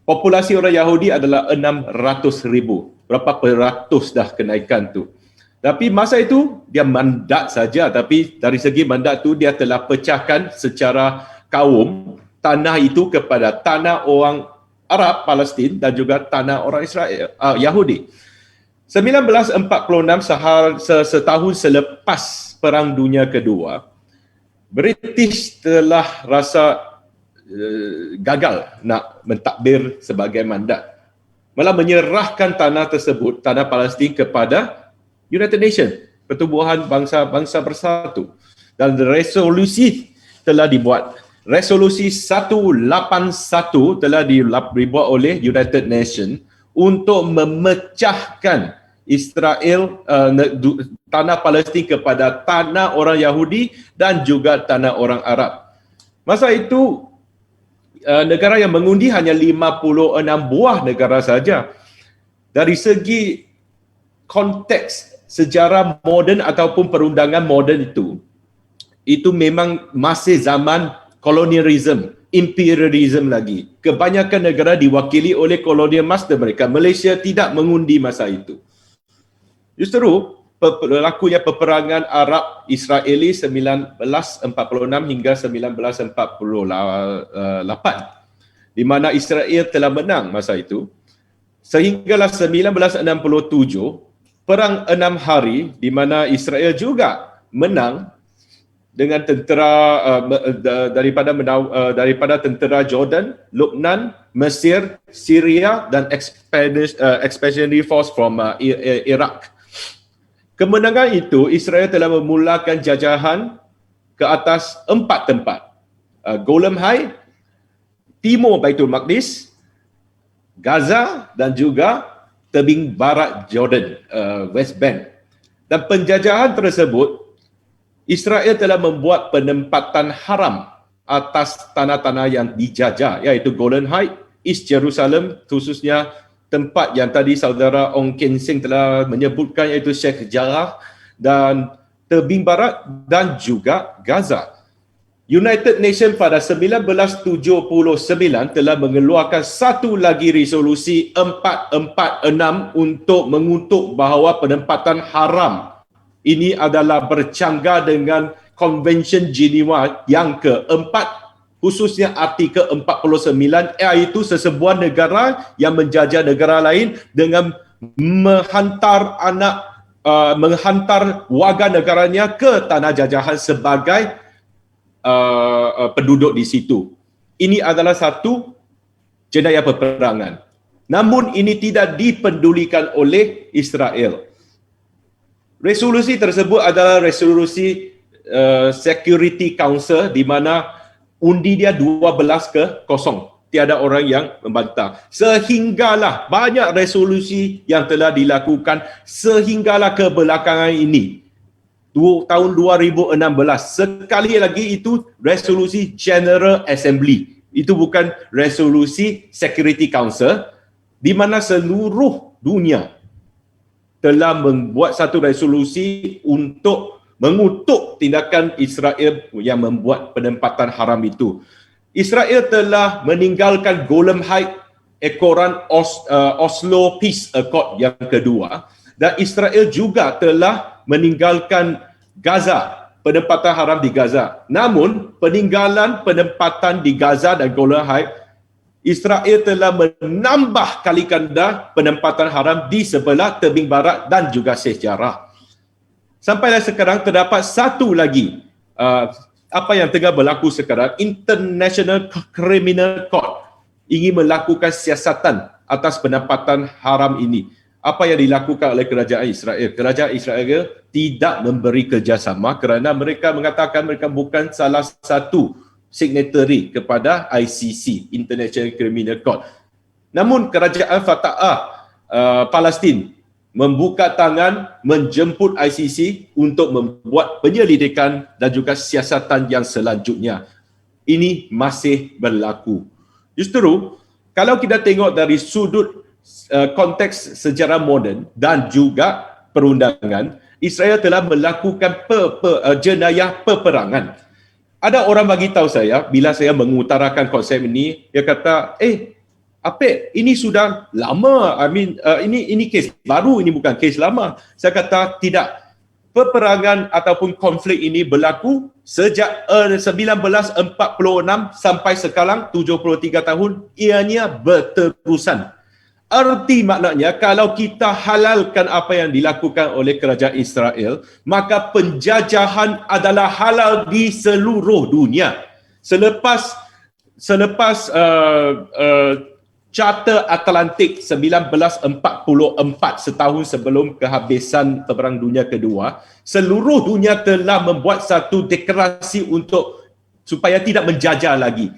populasi orang Yahudi adalah 600,000. Berapa peratus dah kenaikan tu. Tapi masa itu dia mandat saja, tapi dari segi mandat tu dia telah pecahkan secara kaum tanah itu kepada tanah orang Arab Palestin dan juga tanah orang Israel Yahudi. 1946, setahun selepas Perang Dunia Kedua, British telah rasa gagal nak mentadbir sebagai mandat, malah menyerahkan tanah tersebut, tanah Palestin, kepada United Nations, Pertubuhan Bangsa-Bangsa Bersatu. Dan resolusi telah dibuat. Resolusi 181 telah dibuat oleh United Nations untuk memecahkan Israel, tanah Palestin kepada tanah orang Yahudi dan juga tanah orang Arab. Masa itu negara yang mengundi hanya 56 buah negara saja. Dari segi konteks sejarah moden ataupun perundangan moden itu memang masih zaman kolonialisme, imperialisme lagi. Kebanyakan negara diwakili oleh kolonial master mereka. Malaysia tidak mengundi masa itu. Justru berlakunya peperangan Arab-Israeli 1946 hingga 1948, di mana Israel telah menang masa itu. Sehinggalah 1967, Perang 6 Hari, di mana Israel juga menang dengan tentera daripada tentera Jordan, Lebanon, Mesir, Syria dan Expeditionary Force from Iraq. Kemenangan itu, Israel telah memulakan jajahan ke atas 4 tempat. Golan Heights, Timur Baitul Maqdis, Gaza dan juga tebing barat Jordan, West Bank. Dan penjajahan tersebut, Israel telah membuat penempatan haram atas tanah-tanah yang dijajah, iaitu Golan Heights, East Jerusalem, khususnya tempat yang tadi saudara Ong Ken Seng telah menyebutkan, iaitu Sheikh Jarrah, dan tebing barat dan juga Gaza. United Nations pada 1979 telah mengeluarkan satu lagi resolusi 446 untuk mengutuk bahawa penempatan haram ini adalah bercanggah dengan Convention Geneva yang keempat, khususnya artikel 49, iaitu sesebuah negara yang menjajah negara lain dengan menghantar warga negaranya ke tanah jajahan sebagai penduduk di situ. Ini adalah satu jenayah peperangan. Namun ini tidak dipedulikan oleh Israel. Resolusi tersebut adalah resolusi Security Council, di mana undi dia 12-0. Tiada orang yang membantah. Sehinggalah banyak resolusi yang telah dilakukan sehinggalah kebelakangan ini. Tahun 2016. Sekali lagi itu resolusi General Assembly. Itu bukan resolusi Security Council, di mana seluruh dunia telah membuat satu resolusi untuk mengutuk tindakan Israel yang membuat penempatan haram itu. Israel telah meninggalkan Golan Heights, ekoran Oslo Peace Accord yang kedua, dan Israel juga telah meninggalkan Gaza, penempatan haram di Gaza. Namun peninggalan penempatan di Gaza dan Golan Heights, Israel telah menambah kali ganda penempatan haram di sebelah tebing barat dan juga Sheikh Jarrah. Sampailah sekarang terdapat satu lagi apa yang tengah berlaku sekarang. International Criminal Court ingin melakukan siasatan atas penempatan haram ini. Apa yang dilakukan oleh kerajaan Israel? Kerajaan Israel tidak memberi kerjasama kerana mereka mengatakan mereka bukan salah satu signatory kepada ICC, International Criminal Court. Namun kerajaan Fatah Palestin membuka tangan menjemput ICC untuk membuat penyelidikan dan juga siasatan yang selanjutnya. Ini masih berlaku. Justru kalau kita tengok dari sudut konteks sejarah moden dan juga perundangan, Israel telah melakukan jenayah peperangan. Ada orang bagi tahu saya bila saya mengutarakan konsep ini, dia kata, Apek, ini sudah lama. Ini kes baru, ini bukan kes lama. Saya kata tidak. Peperangan ataupun konflik ini berlaku sejak 1946 sampai sekarang 73 tahun. Ianya berterusan. Arti maknanya kalau kita halalkan apa yang dilakukan oleh kerajaan Israel, maka penjajahan adalah halal di seluruh dunia. Selepas selepas Charter Atlantik 1944, setahun sebelum kehabisan Perang Dunia Kedua, seluruh dunia telah membuat satu deklarasi supaya tidak menjajah lagi.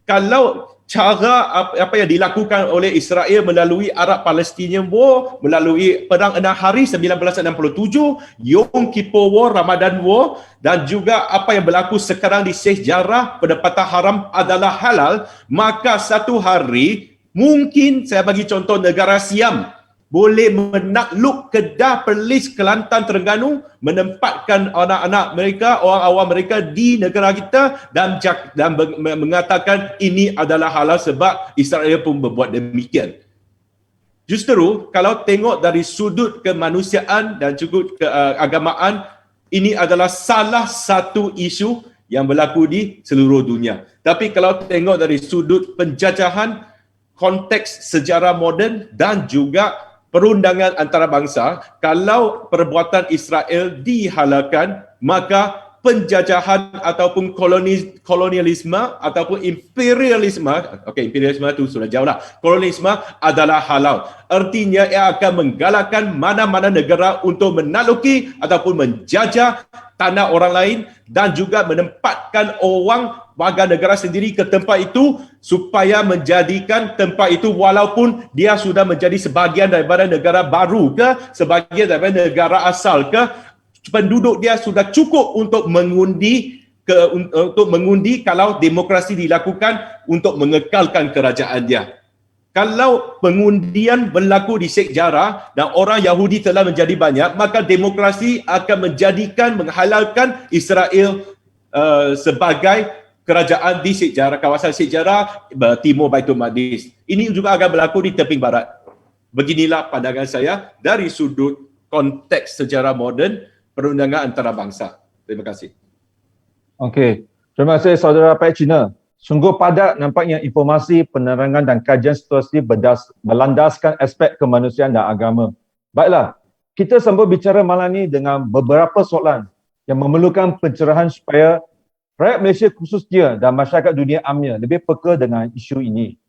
Kalau cara apa yang dilakukan oleh Israel melalui Arab-Palestinian War, melalui Perang 6 Hari 1967, Yom Kippur War, Ramadan War, dan juga apa yang berlaku sekarang di Sheikh Jarrah, pendapatan haram adalah halal, maka satu hari mungkin, saya bagi contoh, negara Siam boleh menakluk Kedah, Perlis, Kelantan, Terengganu, menempatkan anak-anak mereka, orang awam mereka di negara kita dan mengatakan ini adalah halal sebab Israel pun berbuat demikian. Justru kalau tengok dari sudut kemanusiaan dan juga keagamaan, ini adalah salah satu isu yang berlaku di seluruh dunia. Tapi kalau tengok dari sudut penjajahan, konteks sejarah moden dan juga perundangan antarabangsa, kalau perbuatan Israel dihalalkan, maka penjajahan ataupun kolonialisme ataupun imperialisme, imperialisme itu sudah jauh lah, kolonialisme adalah halal. Artinya ia akan menggalakkan mana-mana negara untuk menakluki ataupun menjajah tanah orang lain dan juga menempatkan orang warga negara sendiri ke tempat itu supaya menjadikan tempat itu, walaupun dia sudah menjadi sebahagian daripada negara baru ke, sebahagian daripada negara asal ke, penduduk dia sudah cukup untuk mengundi kalau demokrasi dilakukan untuk mengekalkan kerajaan dia. Kalau pengundian berlaku di Sheikh Jarrah dan orang Yahudi telah menjadi banyak, maka demokrasi akan menghalalkan Israel sebagai kerajaan di Sheikh Jarrah, kawasan Sheikh Jarrah, timur Baitul Maqdis. Ini juga akan berlaku di tepi barat. Beginilah pandangan saya dari sudut konteks sejarah moden perundangan antarabangsa. Terima kasih. Okey. Terima kasih saudara Pak Cina. Sungguh padat nampaknya informasi, penerangan dan kajian situasi berlandaskan aspek kemanusiaan dan agama. Baiklah, kita sambung bicara malam ini dengan beberapa soalan yang memerlukan pencerahan supaya rakyat Malaysia khususnya dan masyarakat dunia amnya lebih peka dengan isu ini.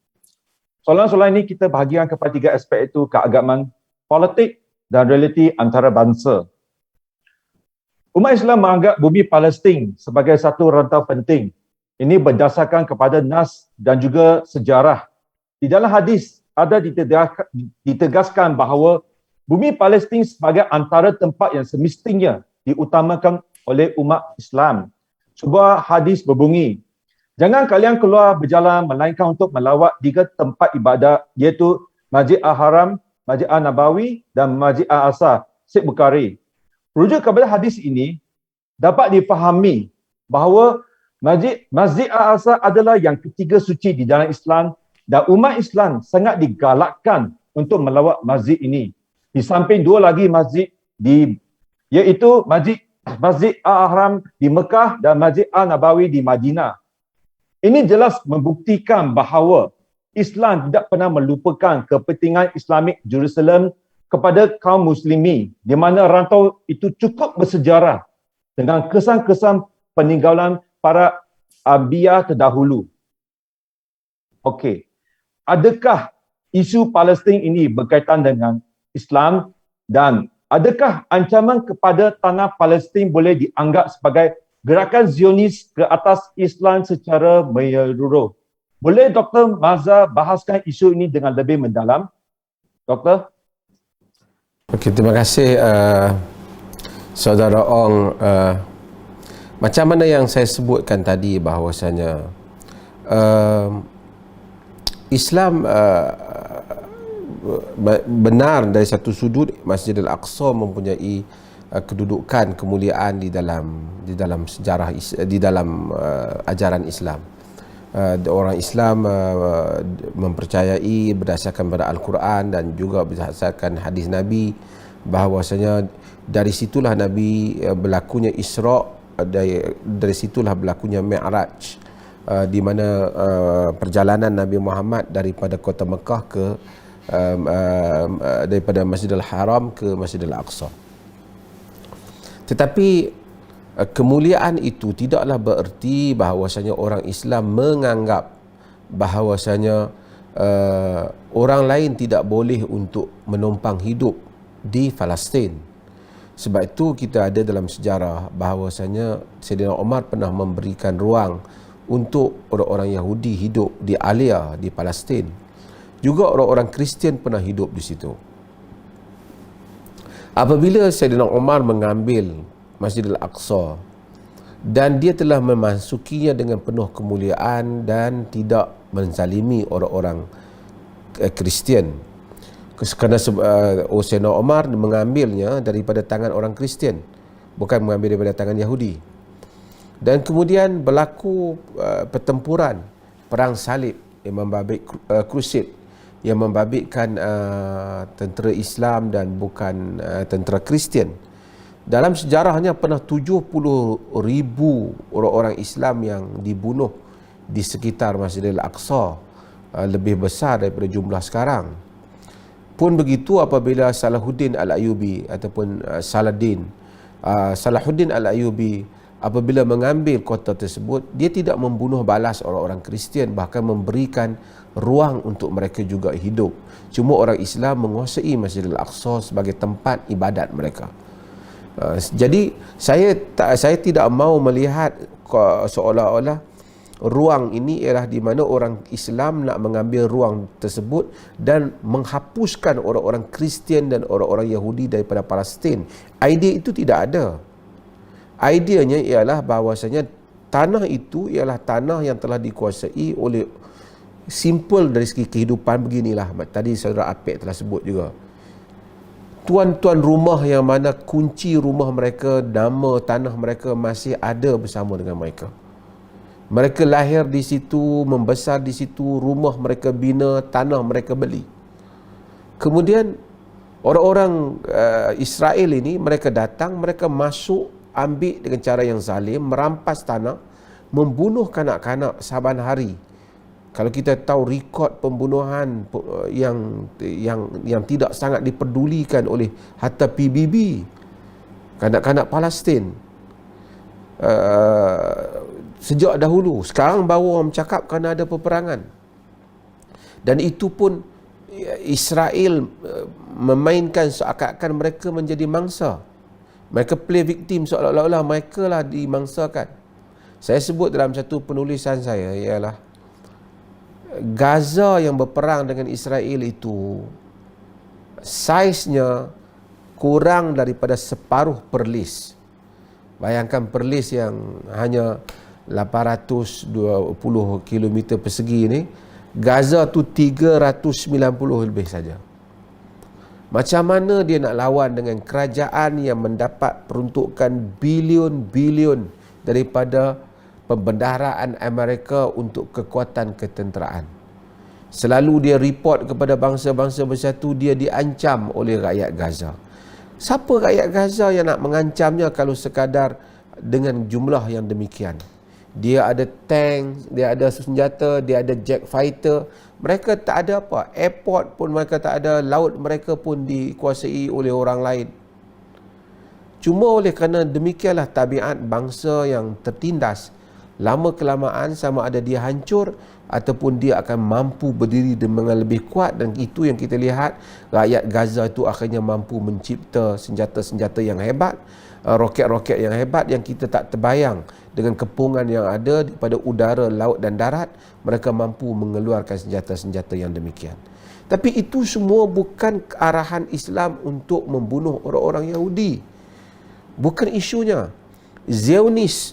Soalan-soalan ini kita bahagikan kepada tiga aspek, itu keagamaan, politik dan realiti antarabangsa. Umat Islam menganggap bumi Palestin sebagai satu rantau penting. Ini berdasarkan kepada nas dan juga sejarah. Di dalam hadis ada ditegaskan bahawa bumi Palestin sebagai antara tempat yang semestinya diutamakan oleh umat Islam. Sebuah hadis berbunyi, jangan kalian keluar berjalan melainkan untuk melawat 3 tempat ibadat, iaitu Masjid Al-Haram, Masjid Al-Nabawi dan Masjid Al-Aqsa, Syekh Bukhari. Rujuk kepada hadis ini dapat difahami bahawa Masjid Al-Aqsa adalah yang ketiga suci di dalam Islam dan umat Islam sangat digalakkan untuk melawat masjid ini. Di samping 2 lagi masjid iaitu Masjid Al-Haram di Mekah dan Masjid Al-Nabawi di Madinah. Ini jelas membuktikan bahawa Islam tidak pernah melupakan kepentingan Islamik Jerusalem kepada kaum muslimi, di mana rantau itu cukup bersejarah dengan kesan-kesan peninggalan para anbiya terdahulu. Okey. Adakah isu Palestin ini berkaitan dengan Islam dan adakah ancaman kepada tanah Palestin boleh dianggap sebagai gerakan Zionis ke atas Islam secara menyeluruh? Boleh Dr. Mazhar bahaskan isu ini dengan lebih mendalam? Doktor? Okey, terima kasih Saudara Ong. Macam mana yang saya sebutkan tadi bahawasanya Islam benar dari satu sudut Masjid Al-Aqsa mempunyai kedudukan kemuliaan di dalam sejarah, di dalam ajaran Islam. Orang Islam mempercayai berdasarkan pada Al-Quran dan juga berdasarkan hadis Nabi bahawasanya dari situlah Nabi berlakunya Isra', dari situlah berlakunya Mi'raj, di mana perjalanan Nabi Muhammad daripada kota Mekah ke daripada Masjidil Haram ke Masjidil Aqsa. Tetapi kemuliaan itu tidaklah bererti bahawasanya orang Islam menganggap bahawasanya orang lain tidak boleh untuk menumpang hidup di Palestin. Sebab itu kita ada dalam sejarah bahawasanya Saidina Umar pernah memberikan ruang untuk orang-orang Yahudi hidup di Alia di Palestin. Juga orang-orang Kristian pernah hidup di situ. Apabila Saidina Umar mengambil Masjidil Aqsa dan dia telah memasukinya dengan penuh kemuliaan dan tidak menzalimi orang-orang Kristian, kerana Saidina Umar mengambilnya daripada tangan orang Kristian, bukan mengambil daripada tangan Yahudi. Dan kemudian berlaku pertempuran perang salib yang membabit crusade, yang membabitkan tentera Islam dan bukan tentera Kristian. Dalam sejarahnya pernah 70,000 orang-orang Islam yang dibunuh di sekitar Masjidil Aqsa, lebih besar daripada jumlah sekarang. Pun begitu apabila Salahuddin Al-Ayyubi ataupun Salahuddin Al-Ayyubi apabila mengambil kota tersebut, dia tidak membunuh balas orang-orang Kristian, bahkan memberikan ruang untuk mereka juga hidup. Cuma orang Islam menguasai Masjidil Aqsa sebagai tempat ibadat mereka. Jadi saya tidak mahu melihat seolah-olah ruang ini ialah di mana orang Islam nak mengambil ruang tersebut dan menghapuskan orang-orang Kristian dan orang-orang Yahudi daripada Palestin. Idea itu tidak ada. Ideanya ialah bahawasanya tanah itu ialah tanah yang telah dikuasai oleh, simple dari segi kehidupan beginilah. Tadi saudara Apek telah sebut juga. Tuan-tuan rumah yang mana kunci rumah mereka, nama tanah mereka masih ada bersama dengan mereka. Mereka lahir di situ, membesar di situ, rumah mereka bina, tanah mereka beli. Kemudian orang-orang Israel ini, mereka datang, mereka masuk, ambil dengan cara yang zalim, merampas tanah, membunuh kanak-kanak saban hari. Kalau kita tahu rekod pembunuhan yang tidak sangat dipedulikan oleh hatta PBB, kanak-kanak Palestin, sejak dahulu. Sekarang baru orang bercakap kerana ada peperangan. Dan itu pun Israel memainkan seakan-akan mereka menjadi mangsa. Mereka play victim seolah-olah mereka lah dimangsakan. Saya sebut dalam satu penulisan saya ialah Gaza yang berperang dengan Israel itu saiznya kurang daripada separuh Perlis. Bayangkan Perlis yang hanya 820 km persegi ni, Gaza tu 390 lebih saja. Macam mana dia nak lawan dengan kerajaan yang mendapat peruntukan bilion-bilion daripada pembendaharaan Amerika untuk kekuatan ketenteraan. Selalu dia report kepada bangsa-bangsa bersatu, dia diancam oleh rakyat Gaza. Siapa rakyat Gaza yang nak mengancamnya kalau sekadar dengan jumlah yang demikian? Dia ada tank, dia ada senjata, dia ada jet fighter. Mereka tak ada apa. Airport pun mereka tak ada. Laut mereka pun dikuasai oleh orang lain. Cuma oleh kerana demikianlah tabiat bangsa yang tertindas, lama kelamaan sama ada dia hancur ataupun dia akan mampu berdiri dengan lebih kuat. Dan itu yang kita lihat, rakyat Gaza itu akhirnya mampu mencipta senjata-senjata yang hebat, roket-roket yang hebat yang kita tak terbayang. Dengan kepungan yang ada pada udara, laut dan darat, mereka mampu mengeluarkan senjata-senjata yang demikian. Tapi itu semua bukan arahan Islam untuk membunuh orang-orang Yahudi. Bukan isunya. Zionis,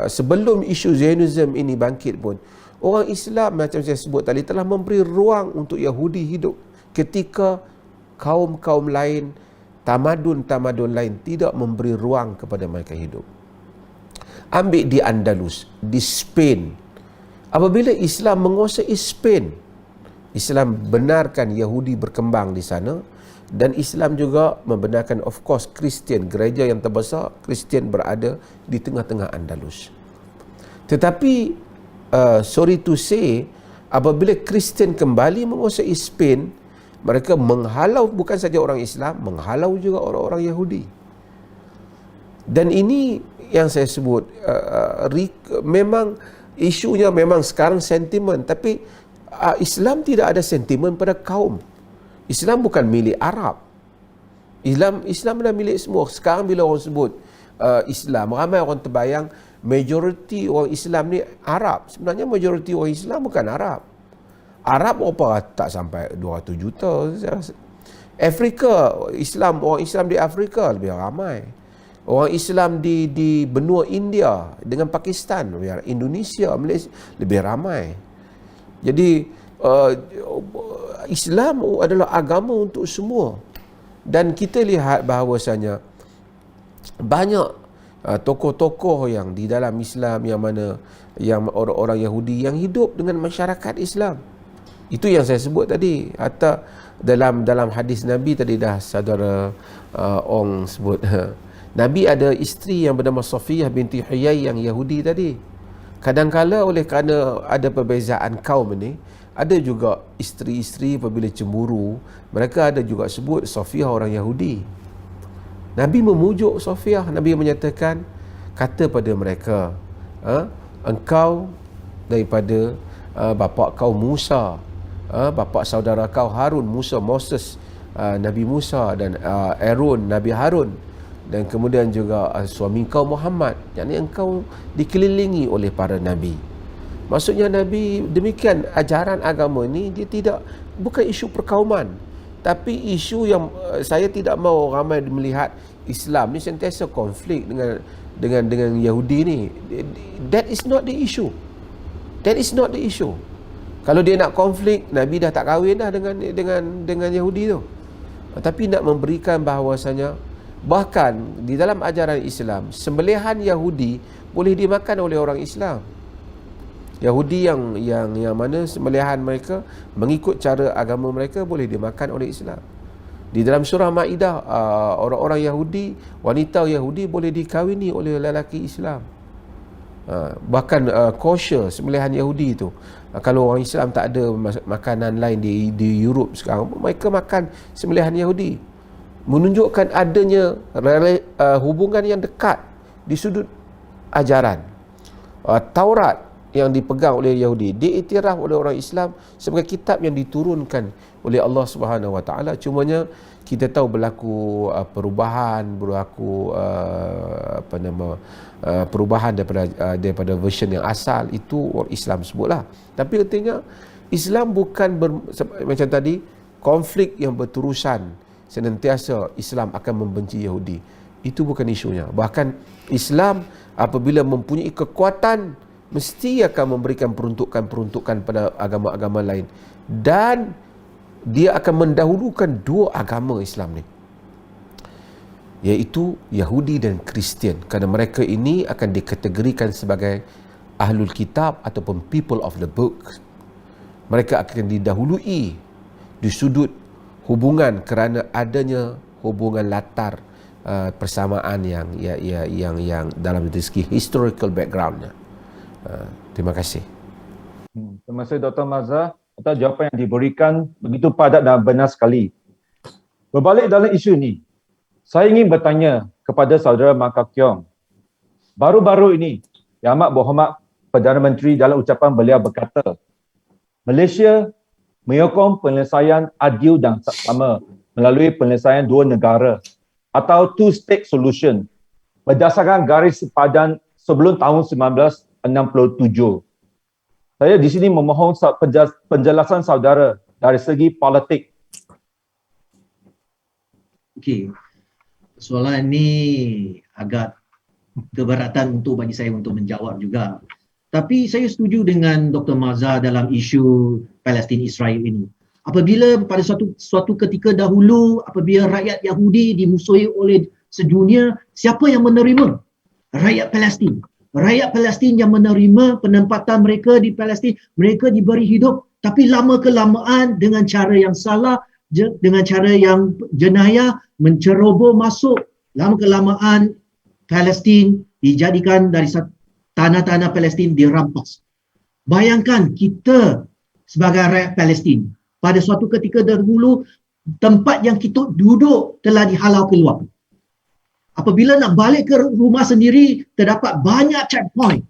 sebelum isu Zionism ini bangkit pun, orang Islam macam saya sebut tadi telah memberi ruang untuk Yahudi hidup ketika kaum-kaum lain, tamadun-tamadun lain tidak memberi ruang kepada mereka hidup. Ambil di Andalus, di Spain. Apabila Islam menguasai Spain, Islam benarkan Yahudi berkembang di sana, dan Islam juga membenarkan of course Kristian, gereja yang terbesar Kristian berada di tengah-tengah Andalus. Tetapi sorry to say, apabila Kristian kembali menguasai Spain, mereka menghalau bukan saja orang Islam, menghalau juga orang-orang Yahudi. Dan ini yang saya sebut memang isunya memang sekarang sentimen, tapi Islam tidak ada sentimen pada kaum. Islam bukan milik Arab. Islam adalah milik semua. Sekarang bila orang sebut Islam, ramai orang terbayang majoriti orang Islam ni Arab. Sebenarnya majoriti orang Islam bukan Arab. Arab berapa tak sampai 200 juta. Afrika, orang Islam di Afrika lebih ramai. Orang Islam di benua India dengan Pakistan, Indonesia, Malaysia lebih ramai. Jadi Islam adalah agama untuk semua. Dan kita lihat bahawasanya banyak tokoh-tokoh yang di dalam Islam yang orang-orang Yahudi yang hidup dengan masyarakat Islam. Itu yang saya sebut tadi. Hatta dalam hadis Nabi tadi dah saudara Ong sebut. Nabi ada isteri yang bernama Safiyah binti Huyai yang Yahudi tadi. Kadang-kala oleh kerana ada perbezaan kaum ini, ada juga isteri-isteri apabila cemburu, mereka ada juga sebut Safiyah orang Yahudi. Nabi memujuk Safiyah, Nabi menyatakan, kata pada mereka, engkau daripada bapa kau Musa, bapa saudara kau Harun, Moses, Nabi Musa, dan Aaron, Nabi Harun, dan kemudian juga suami kau Muhammad. Yang engkau dikelilingi oleh para Nabi. Maksudnya Nabi demikian, ajaran agama ini dia bukan isu perkauman, tapi isu yang saya tidak mahu ramai melihat Islam ni sentiasa konflik dengan Yahudi ni. That is not the issue. That is not the issue. Kalau dia nak konflik, Nabi dah tak kahwin dah dengan Yahudi tu. Tapi nak memberikan bahawasanya bahkan di dalam ajaran Islam, sembelihan Yahudi boleh dimakan oleh orang Islam. Yahudi yang mana sembelihan mereka mengikut cara agama mereka boleh dimakan oleh Islam. Di dalam surah Maidah, orang-orang Yahudi, wanita Yahudi boleh dikahwini oleh lelaki Islam. Bahkan kosher, sembelihan Yahudi itu, kalau orang Islam tak ada makanan lain di Europe sekarang, mereka makan sembelihan Yahudi. Menunjukkan adanya hubungan yang dekat di sudut ajaran. Taurat yang dipegang oleh Yahudi diiktiraf oleh orang Islam sebagai kitab yang diturunkan oleh Allah Subhanahu Wa Taala. Cumanya kita tahu berlaku perubahan daripada version yang asal itu orang Islam sebutlah. Tapi artinya Islam bukan macam tadi konflik yang berterusan senantiasa Islam akan membenci Yahudi. Itu bukan isunya. Bahkan Islam apabila mempunyai kekuatan mesti akan memberikan peruntukan pada agama-agama lain, dan dia akan mendahulukan dua agama Islam ni, iaitu Yahudi dan Kristian, kerana mereka ini akan dikategorikan sebagai ahlul kitab ataupun people of the book. Mereka akan didahului di sudut hubungan kerana adanya hubungan latar persamaan yang dalam segi historical backgroundnya. Terima kasih. Terima kasih Dr. Mazhar atas jawapan yang diberikan begitu padat dan benar sekali. Berbalik dalam isu ini, saya ingin bertanya kepada saudara Maka Keong. Baru-baru ini, Yang Amat Berhormat Perdana Menteri dalam ucapan beliau berkata, Malaysia menyokong penyelesaian adil dan sama melalui penyelesaian dua negara atau two-state solution berdasarkan garis sepadan sebelum tahun 1967. Saya di sini memohon penjelasan saudara dari segi politik. Okey. Soalan ini agak keberatan bagi saya untuk menjawab juga. Tapi saya setuju dengan Dr. Mazhar dalam isu Palestin Israel ini. Apabila pada suatu ketika dahulu, apabila rakyat Yahudi dimusuhi oleh sedunia, siapa yang menerima? Rakyat Palestin. Rakyat Palestin yang menerima penempatan mereka di Palestin, mereka diberi hidup, tapi lama-kelamaan dengan cara yang salah, dengan cara yang jenayah, menceroboh masuk, lama-kelamaan Palestin dijadikan dari tanah-tanah Palestin dirampas. Bayangkan kita sebagai rakyat Palestin, pada suatu ketika dahulu, tempat yang kita duduk telah dihalau keluar. Apabila nak balik ke rumah sendiri, terdapat banyak checkpoint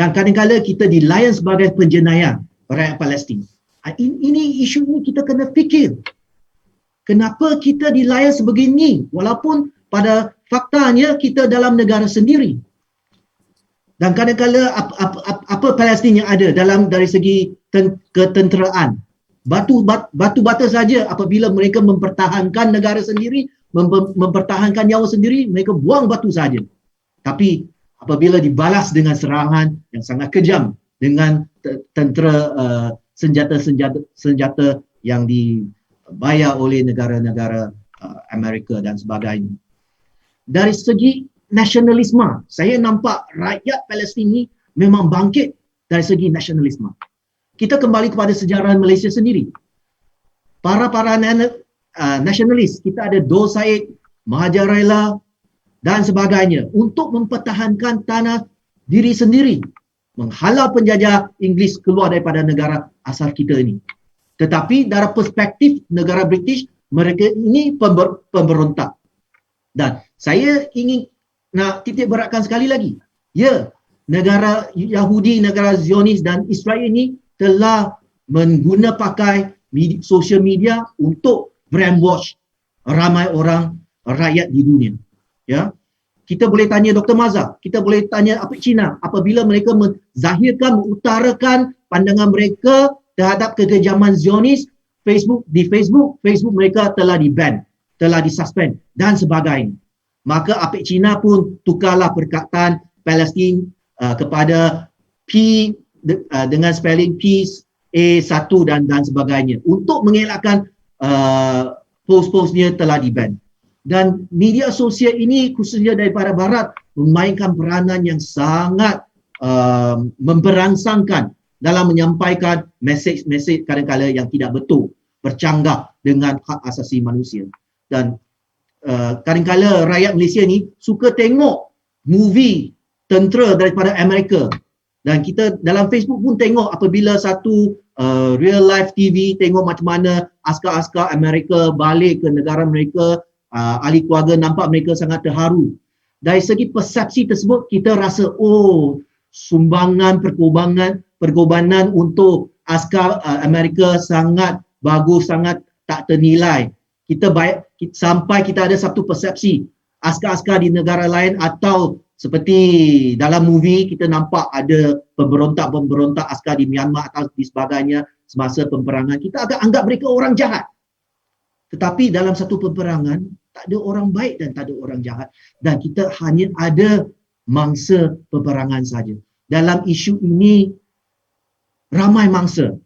Dan kadang-kadang kita dilayan sebagai penjenayah rakyat Palestin. Ini isu ini kita kena fikir. Kenapa kita dilayan sebegini walaupun pada faktanya kita dalam negara sendiri. Dan kadang-kadang apa Palestin yang ada dari segi ketenteraan. Batu bata saja apabila mereka mempertahankan negara sendiri, mempertahankan nyawa sendiri, mereka buang batu saja. Tapi apabila dibalas dengan serangan yang sangat kejam dengan tentera senjata yang dibayar oleh negara-negara Amerika dan sebagainya. Dari segi nasionalisme, saya nampak rakyat Palestin ini memang bangkit dari segi nasionalisme. Kita kembali kepada sejarah Malaysia sendiri. Para nasionalis, kita ada Dor Said, Mahathir Raila dan sebagainya untuk mempertahankan tanah diri sendiri, menghalau penjajah Inggeris keluar daripada negara asal kita ini. Tetapi dari perspektif negara British, mereka ini pemberontak. Dan saya ingin nak titik beratkan sekali lagi. Ya, negara Yahudi, negara Zionis dan Israel ini telah pakai social media untuk brainwash ramai orang rakyat di dunia. Ya, kita boleh tanya Dr. Maza, kita boleh tanya Apik Cina apabila mereka mengutarakan pandangan mereka terhadap kekejaman Zionis, Facebook mereka telah di-ban, telah disuspend dan sebagainya. Maka Apik Cina pun tukarlah perkataan Palestin kepada P dengan spelling Peace A1 dan sebagainya untuk mengelakkan post-postnya telah di-ban. Dan media sosial ini khususnya daripada barat memainkan peranan yang sangat memberangsangkan dalam menyampaikan mesej-mesej kadang-kadang yang tidak betul, bercanggah dengan hak asasi manusia. Dan kadang-kadang rakyat Malaysia ni suka tengok movie tentera daripada Amerika. Dan kita dalam Facebook pun tengok apabila satu real life TV tengok macam mana askar-askar Amerika balik ke negara mereka, ahli keluarga nampak mereka sangat terharu. Dari segi persepsi tersebut kita rasa sumbangan perkorbanan untuk askar Amerika sangat bagus, sangat tak ternilai. Sampai kita ada satu persepsi askar-askar di negara lain atau seperti dalam movie kita nampak ada pemberontak askar di Myanmar atau di sebagainya semasa peperangan. Kita agak anggap mereka orang jahat. Tetapi dalam satu peperangan tak ada orang baik dan tak ada orang jahat. Dan kita hanya ada mangsa peperangan saja. Dalam isu ini ramai mangsa.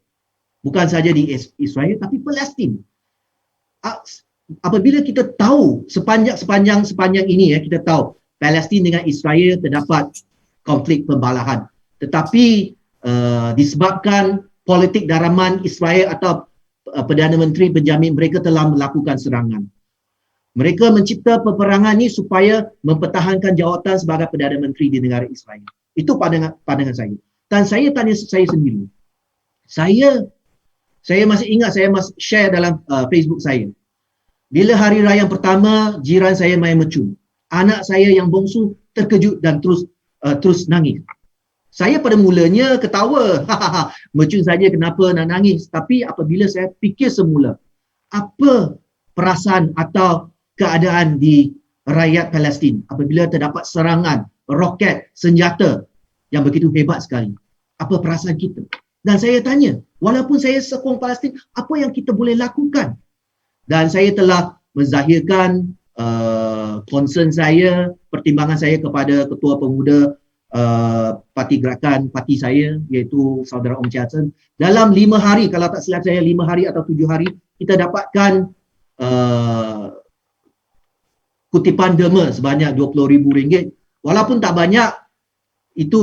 Bukan saja di Israel tapi Palestin. Apabila kita tahu sepanjang ini kita tahu Palestin dengan Israel terdapat konflik pembalahan. Tetapi disebabkan politik daraman Israel atau Perdana Menteri Benjamin mereka telah melakukan serangan. Mereka mencipta peperangan ini supaya mempertahankan jawatan sebagai Perdana Menteri di negara Israel. Itu pandangan saya. Dan saya tanya saya sendiri. Saya masih ingat, saya masih share dalam Facebook saya. Bila hari raya yang pertama, jiran saya main mercun. Anak saya yang bongsu terkejut dan terus nangis. Saya pada mulanya ketawa. Mercun saja kenapa nak nangis. Tapi apabila saya fikir semula, apa perasaan atau keadaan di rakyat Palestin apabila terdapat serangan, roket, senjata yang begitu hebat sekali. Apa perasaan kita? Dan saya tanya, walaupun saya sokong Palestin, apa yang kita boleh lakukan? Dan saya telah menzahirkan concern saya, pertimbangan saya kepada Ketua Pemuda Parti Gerakan Parti saya iaitu Saudara Ong Chia Tsen. Dalam 5 hari, kalau tak silap saya 5 hari atau 7 hari, kita dapatkan kutipan derma sebanyak RM20,000. Walaupun tak banyak, itu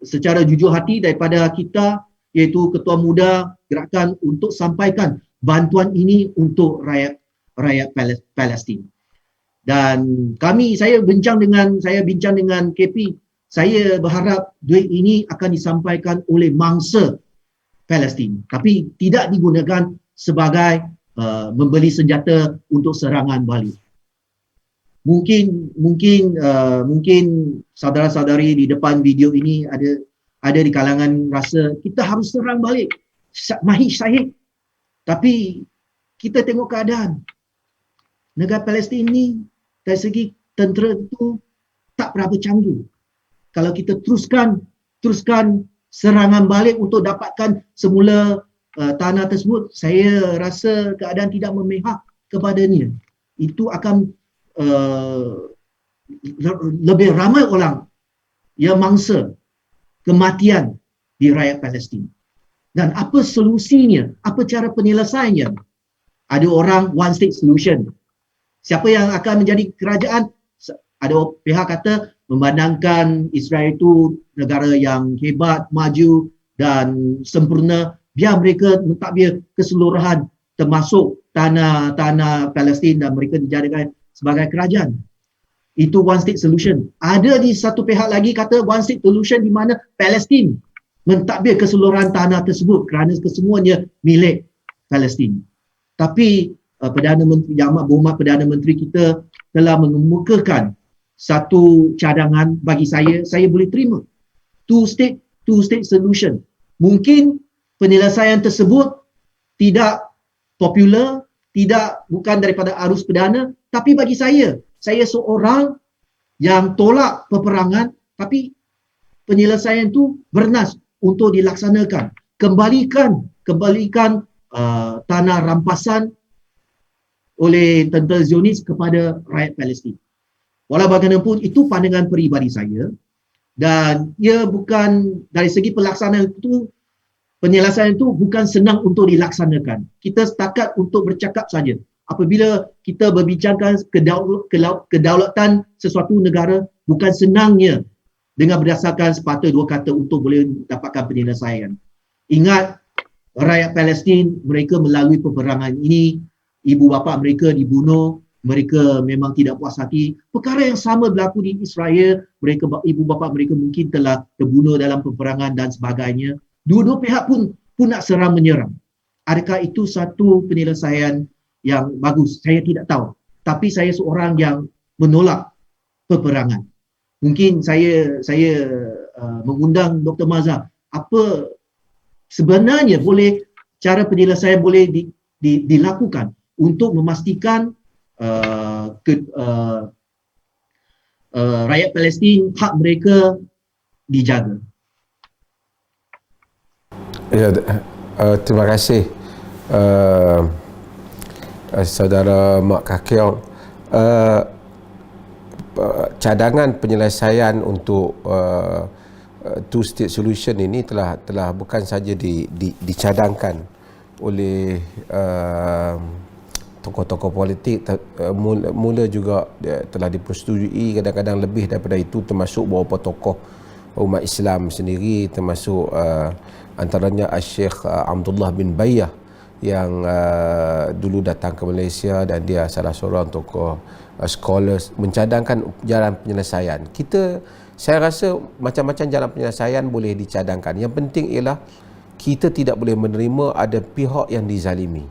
secara jujur hati daripada kita iaitu Ketua Muda Gerakan untuk sampaikan bantuan ini untuk rakyat Palestin. Dan saya bincang dengan KP, saya berharap duit ini akan disampaikan oleh mangsa Palestin, tapi tidak digunakan sebagai membeli senjata untuk serangan balik. Mungkin saudara-saudari di depan video ini ada ada di kalangan rasa kita harus serang balik Mahdi Syahid. Tapi kita tengok keadaan negara Palestin ni dari segi tentera itu tak berapa canggih. Kalau kita teruskan serangan balik untuk dapatkan semula tanah tersebut, saya rasa keadaan tidak memihak kepadanya. Itu akan lebih ramai orang yang mangsa kematian di rakyat Palestin. Dan apa solusinya? Apa cara penyelesaiannya? Ada orang one state solution. Siapa yang akan menjadi kerajaan? Ada pihak kata memandangkan Israel itu negara yang hebat, maju dan sempurna. Biar mereka mentadbir keseluruhan termasuk tanah Palestin dan mereka dijadikan sebagai kerajaan. Itu one state solution. Ada di satu pihak lagi kata one state solution di mana Palestin mentadbir keseluruhan tanah tersebut kerana kesemuanya milik Palestin. Tapi Perdana Menteri Yang Amat Berhormat Perdana Menteri kita telah mengemukakan satu cadangan bagi saya boleh terima. Two state solution. Mungkin penyelesaian tersebut tidak popular, bukan daripada arus perdana, tapi bagi saya seorang yang tolak peperangan, tapi penyelesaian itu bernas untuk dilaksanakan. Kembalikan tanah rampasan oleh tentera Zionis kepada rakyat Palestin. Walau bagaimanapun itu pandangan peribadi saya dan ia bukan dari segi pelaksanaan itu, penyelesaian itu bukan senang untuk dilaksanakan. Kita setakat untuk bercakap saja. Apabila kita berbincangkan kedaulatan sesuatu negara, bukan senangnya dengan berdasarkan sepatah dua kata untuk boleh dapatkan penyelesaian. Ingat, rakyat Palestin, mereka melalui peperangan ini, ibu bapa mereka dibunuh, mereka memang tidak puas hati. Perkara yang sama berlaku di Israel, ibu bapa mereka mungkin telah terbunuh dalam peperangan dan sebagainya. Dua-dua pihak pun nak serang menyerang. Adakah itu satu penyelesaian yang bagus? Saya tidak tahu. Tapi saya seorang yang menolak peperangan. Mungkin saya mengundang Dr. Mazhar, apa sebenarnya cara penyelesaian boleh dilakukan untuk memastikan rakyat Palestin, hak mereka dijaga. Ya, terima kasih saudara Mak Kakiong. Cadangan penyelesaian untuk two state solution ini telah bukan saja dicadangkan oleh tokoh-tokoh politik, mula juga telah dipersetujui, kadang-kadang lebih daripada itu, termasuk beberapa tokoh umat Islam sendiri, termasuk antaranya Syekh Abdullah bin Bayyah yang dulu datang ke Malaysia dan dia salah seorang tokoh scholars mencadangkan jalan penyelesaian. Saya rasa macam-macam jalan penyelesaian boleh dicadangkan. Yang penting ialah kita tidak boleh menerima ada pihak yang dizalimi,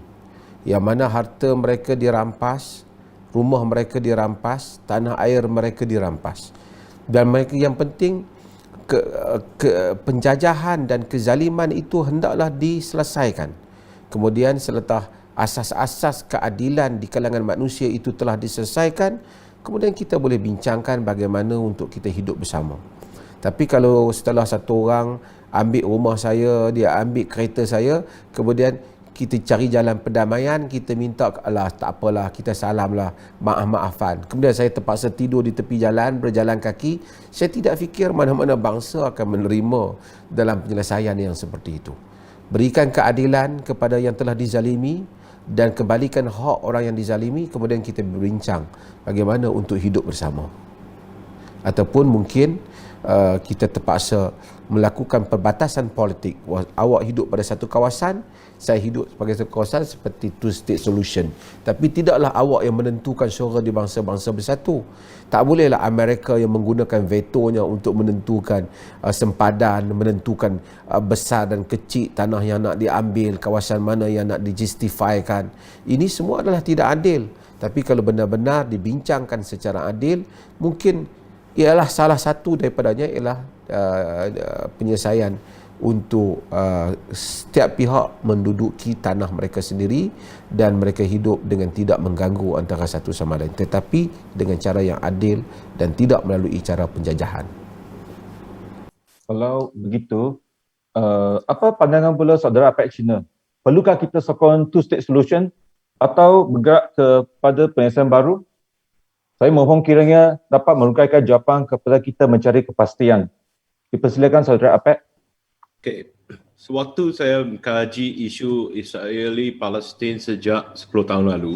yang mana harta mereka dirampas, rumah mereka dirampas, tanah air mereka dirampas. Dan mereka yang penting penjajahan dan kezaliman itu hendaklah diselesaikan. Kemudian selepas asas-asas keadilan di kalangan manusia itu telah diselesaikan, kemudian kita boleh bincangkan bagaimana untuk kita hidup bersama. Tapi kalau setelah satu orang ambil rumah saya, dia ambil kereta saya, kemudian kita cari jalan perdamaian, kita minta, alah tak apalah, kita salamlah, maaf-maafan. Kemudian saya terpaksa tidur di tepi jalan, berjalan kaki. Saya tidak fikir mana-mana bangsa akan menerima dalam penyelesaian yang seperti itu. Berikan keadilan kepada yang telah dizalimi dan kembalikan hak orang yang dizalimi, kemudian kita berbincang bagaimana untuk hidup bersama. Ataupun mungkin kita terpaksa melakukan perbatasan politik. Awak hidup pada satu kawasan, saya hidup sebagai satu kawasan, seperti two state solution. Tapi tidaklah awak yang menentukan suara di bangsa-bangsa bersatu. Tak bolehlah Amerika yang menggunakan vetonya untuk menentukan sempadan, menentukan besar dan kecil tanah yang nak diambil, kawasan mana yang nak dijustifikan. Ini semua adalah tidak adil. Tapi kalau benar-benar dibincangkan secara adil, mungkin ialah salah satu daripadanya ialah penyelesaian untuk setiap pihak menduduki tanah mereka sendiri dan mereka hidup dengan tidak mengganggu antara satu sama lain, tetapi dengan cara yang adil dan tidak melalui cara penjajahan. Kalau begitu, apa pandangan pula saudara APEC China? Perlukah kita sokong two-state solution atau bergerak kepada penyelesaian baru? Saya mohon kiranya dapat merungkaikan jawapan kepada kita mencari kepastian. Dipersilakan saudara APEC. Okay. Sewaktu saya mengkaji isu Israeli-Palestin sejak 10 tahun lalu,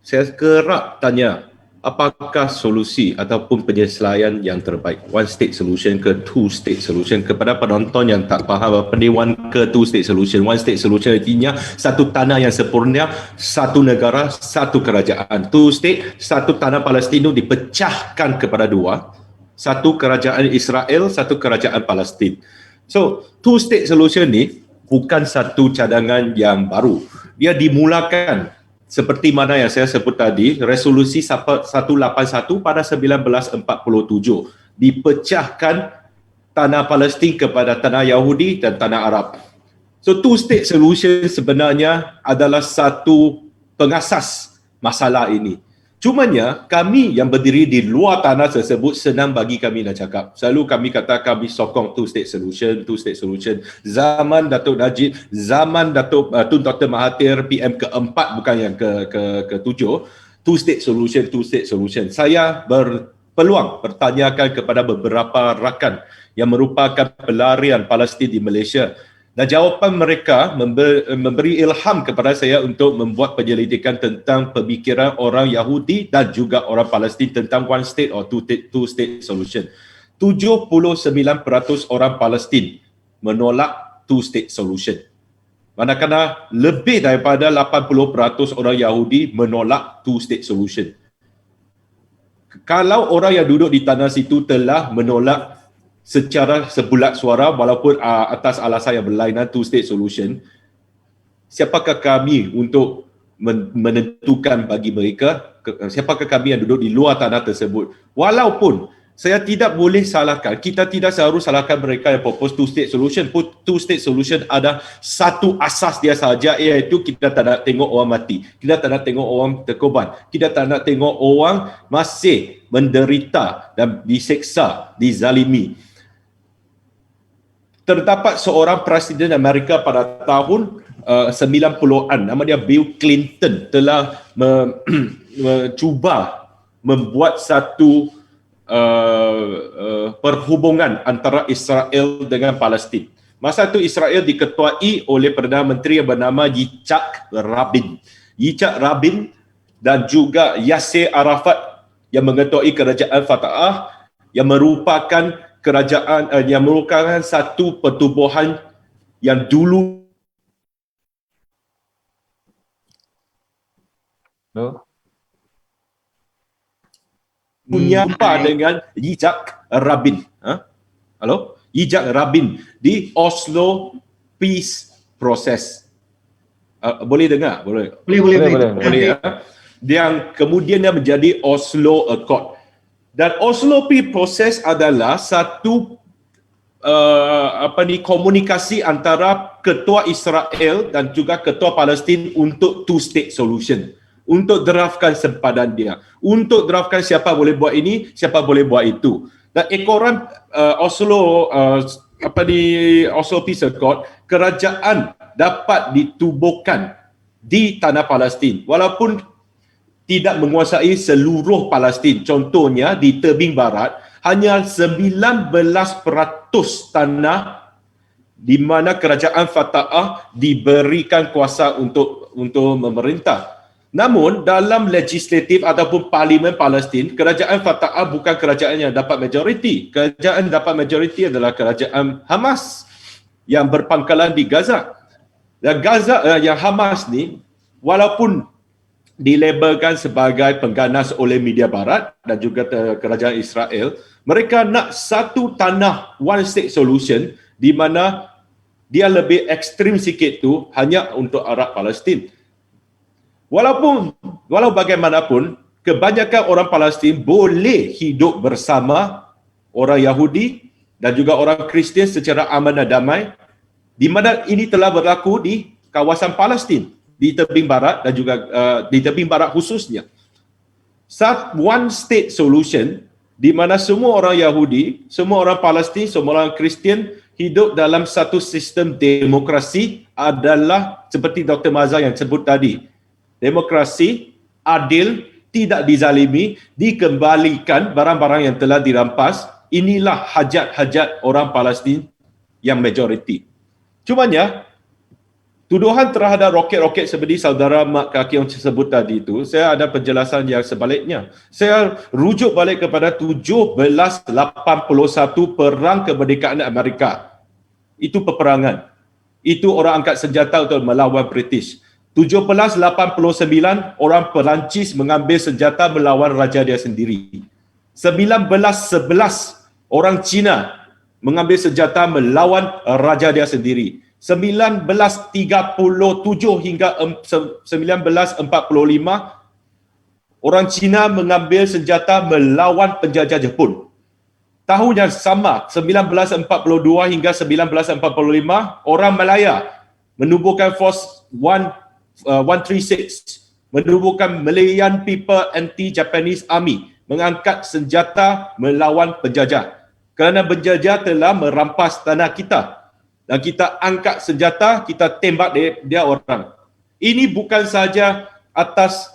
saya kerap tanya apakah solusi ataupun penyelesaian yang terbaik, one state solution ke two state solution. Kepada penonton yang tak faham apa dia one ke two state solution, one state solution artinya satu tanah yang sempurna, satu negara, satu kerajaan. Two state, satu tanah Palestin dipecahkan kepada dua, satu kerajaan Israel, satu kerajaan Palestin. So, two-state solution ni bukan satu cadangan yang baru. Dia dimulakan seperti mana yang saya sebut tadi, resolusi 181 pada 1947. Dipecahkan tanah Palestin kepada tanah Yahudi dan tanah Arab. So, two-state solution sebenarnya adalah satu pengasas masalah ini. Cumanya kami yang berdiri di luar tanah tersebut senang bagi kami nak cakap. Selalu kami kata kami sokong two-state solution, two-state solution. Zaman Datuk Najib, zaman Datuk Tun Dr. Mahathir, PM keempat bukan yang ketujuh, two-state solution, two-state solution. Saya berpeluang bertanyakan kepada beberapa rakan yang merupakan pelarian Palestin di Malaysia. Dan jawapan mereka memberi ilham kepada saya untuk membuat penyelidikan tentang pemikiran orang Yahudi dan juga orang Palestin tentang one state or two state solution. 79% orang Palestin menolak two state solution. Manakala lebih daripada 80% orang Yahudi menolak two state solution. Kalau orang yang duduk di tanah situ telah menolak secara sebulat suara walaupun atas alasan yang berlainan two-state solution, siapakah kami untuk menentukan bagi mereka, siapakah kami yang duduk di luar tanah tersebut? Walaupun saya tidak boleh salahkan, kita tidak seharusnya salahkan mereka yang propose two-state solution. Two-state solution ada satu asas dia sahaja, iaitu kita tak nak tengok orang mati, kita tak nak tengok orang terkorban, kita tak nak tengok orang masih menderita dan diseksa, dizalimi. Terdapat seorang Presiden Amerika pada tahun 90-an, nama dia Bill Clinton, telah mencuba membuat satu perhubungan antara Israel dengan Palestin. Masa itu Israel diketuai oleh Perdana Menteri yang bernama Yitzhak Rabin. Yitzhak Rabin dan juga Yasser Arafat yang mengetuai kerajaan Fatah yang merupakan kerajaan yang merupakan satu pertubuhan yang dulu punya apa dengan Yitzhak Rabin. Halo? Yitzhak Rabin di Oslo Peace Process. Boleh dengar? Boleh. Boleh. Yang kemudian dia menjadi Oslo Accord. Dan Oslo Peace Process adalah satu komunikasi antara ketua Israel dan juga ketua Palestin untuk two state solution, untuk draftkan sempadan dia, untuk draftkan siapa boleh buat ini, siapa boleh buat itu. Dan ekoran Oslo Peace Accord, kerajaan dapat ditubuhkan di tanah Palestin walaupun tidak menguasai seluruh Palestin. Contohnya di tebing barat hanya 19% tanah di mana kerajaan Fatah diberikan kuasa untuk memerintah. Namun dalam legislatif ataupun parlimen Palestin, kerajaan Fatah bukan kerajaan yang dapat majoriti. Kerajaan dapat majoriti adalah kerajaan Hamas yang berpangkalan di Gaza. Dan Gaza yang Hamas ni walaupun dilabelkan sebagai pengganas oleh media barat dan juga kerajaan Israel, mereka nak satu tanah one state solution di mana dia lebih ekstrim sikit tu hanya untuk Arab Palestin. Walau bagaimanapun, kebanyakan orang Palestin boleh hidup bersama orang Yahudi dan juga orang Kristian secara aman dan damai, di mana ini telah berlaku di kawasan Palestin, di tebing barat dan juga di tebing barat khususnya. One state solution di mana semua orang Yahudi, semua orang Palestin, semua orang Kristian hidup dalam satu sistem demokrasi adalah seperti Dr. Mazza yang sebut tadi. Demokrasi, adil, tidak dizalimi, dikembalikan barang-barang yang telah dirampas. Inilah hajat-hajat orang Palestin yang majoriti. Cumanya, tuduhan terhadap roket-roket seperti saudara Mak Kaki yang sebut tadi itu, saya ada penjelasan yang sebaliknya. Saya rujuk balik kepada 1781 Perang Kemerdekaan Amerika. Itu peperangan. Itu orang angkat senjata untuk melawan British. 1789 orang Perancis mengambil senjata melawan raja dia sendiri. 1911 orang Cina mengambil senjata melawan raja dia sendiri. 1937 hingga 1945 orang Cina mengambil senjata melawan penjajah Jepun. Tahun yang sama, 1942 hingga 1945, orang Malaya menubuhkan Force 136, menubuhkan Malayan People Anti-Japanese Army, mengangkat senjata melawan penjajah. Kerana penjajah telah merampas tanah kita. Dan kita angkat senjata, kita tembak dia orang. Ini bukan saja atas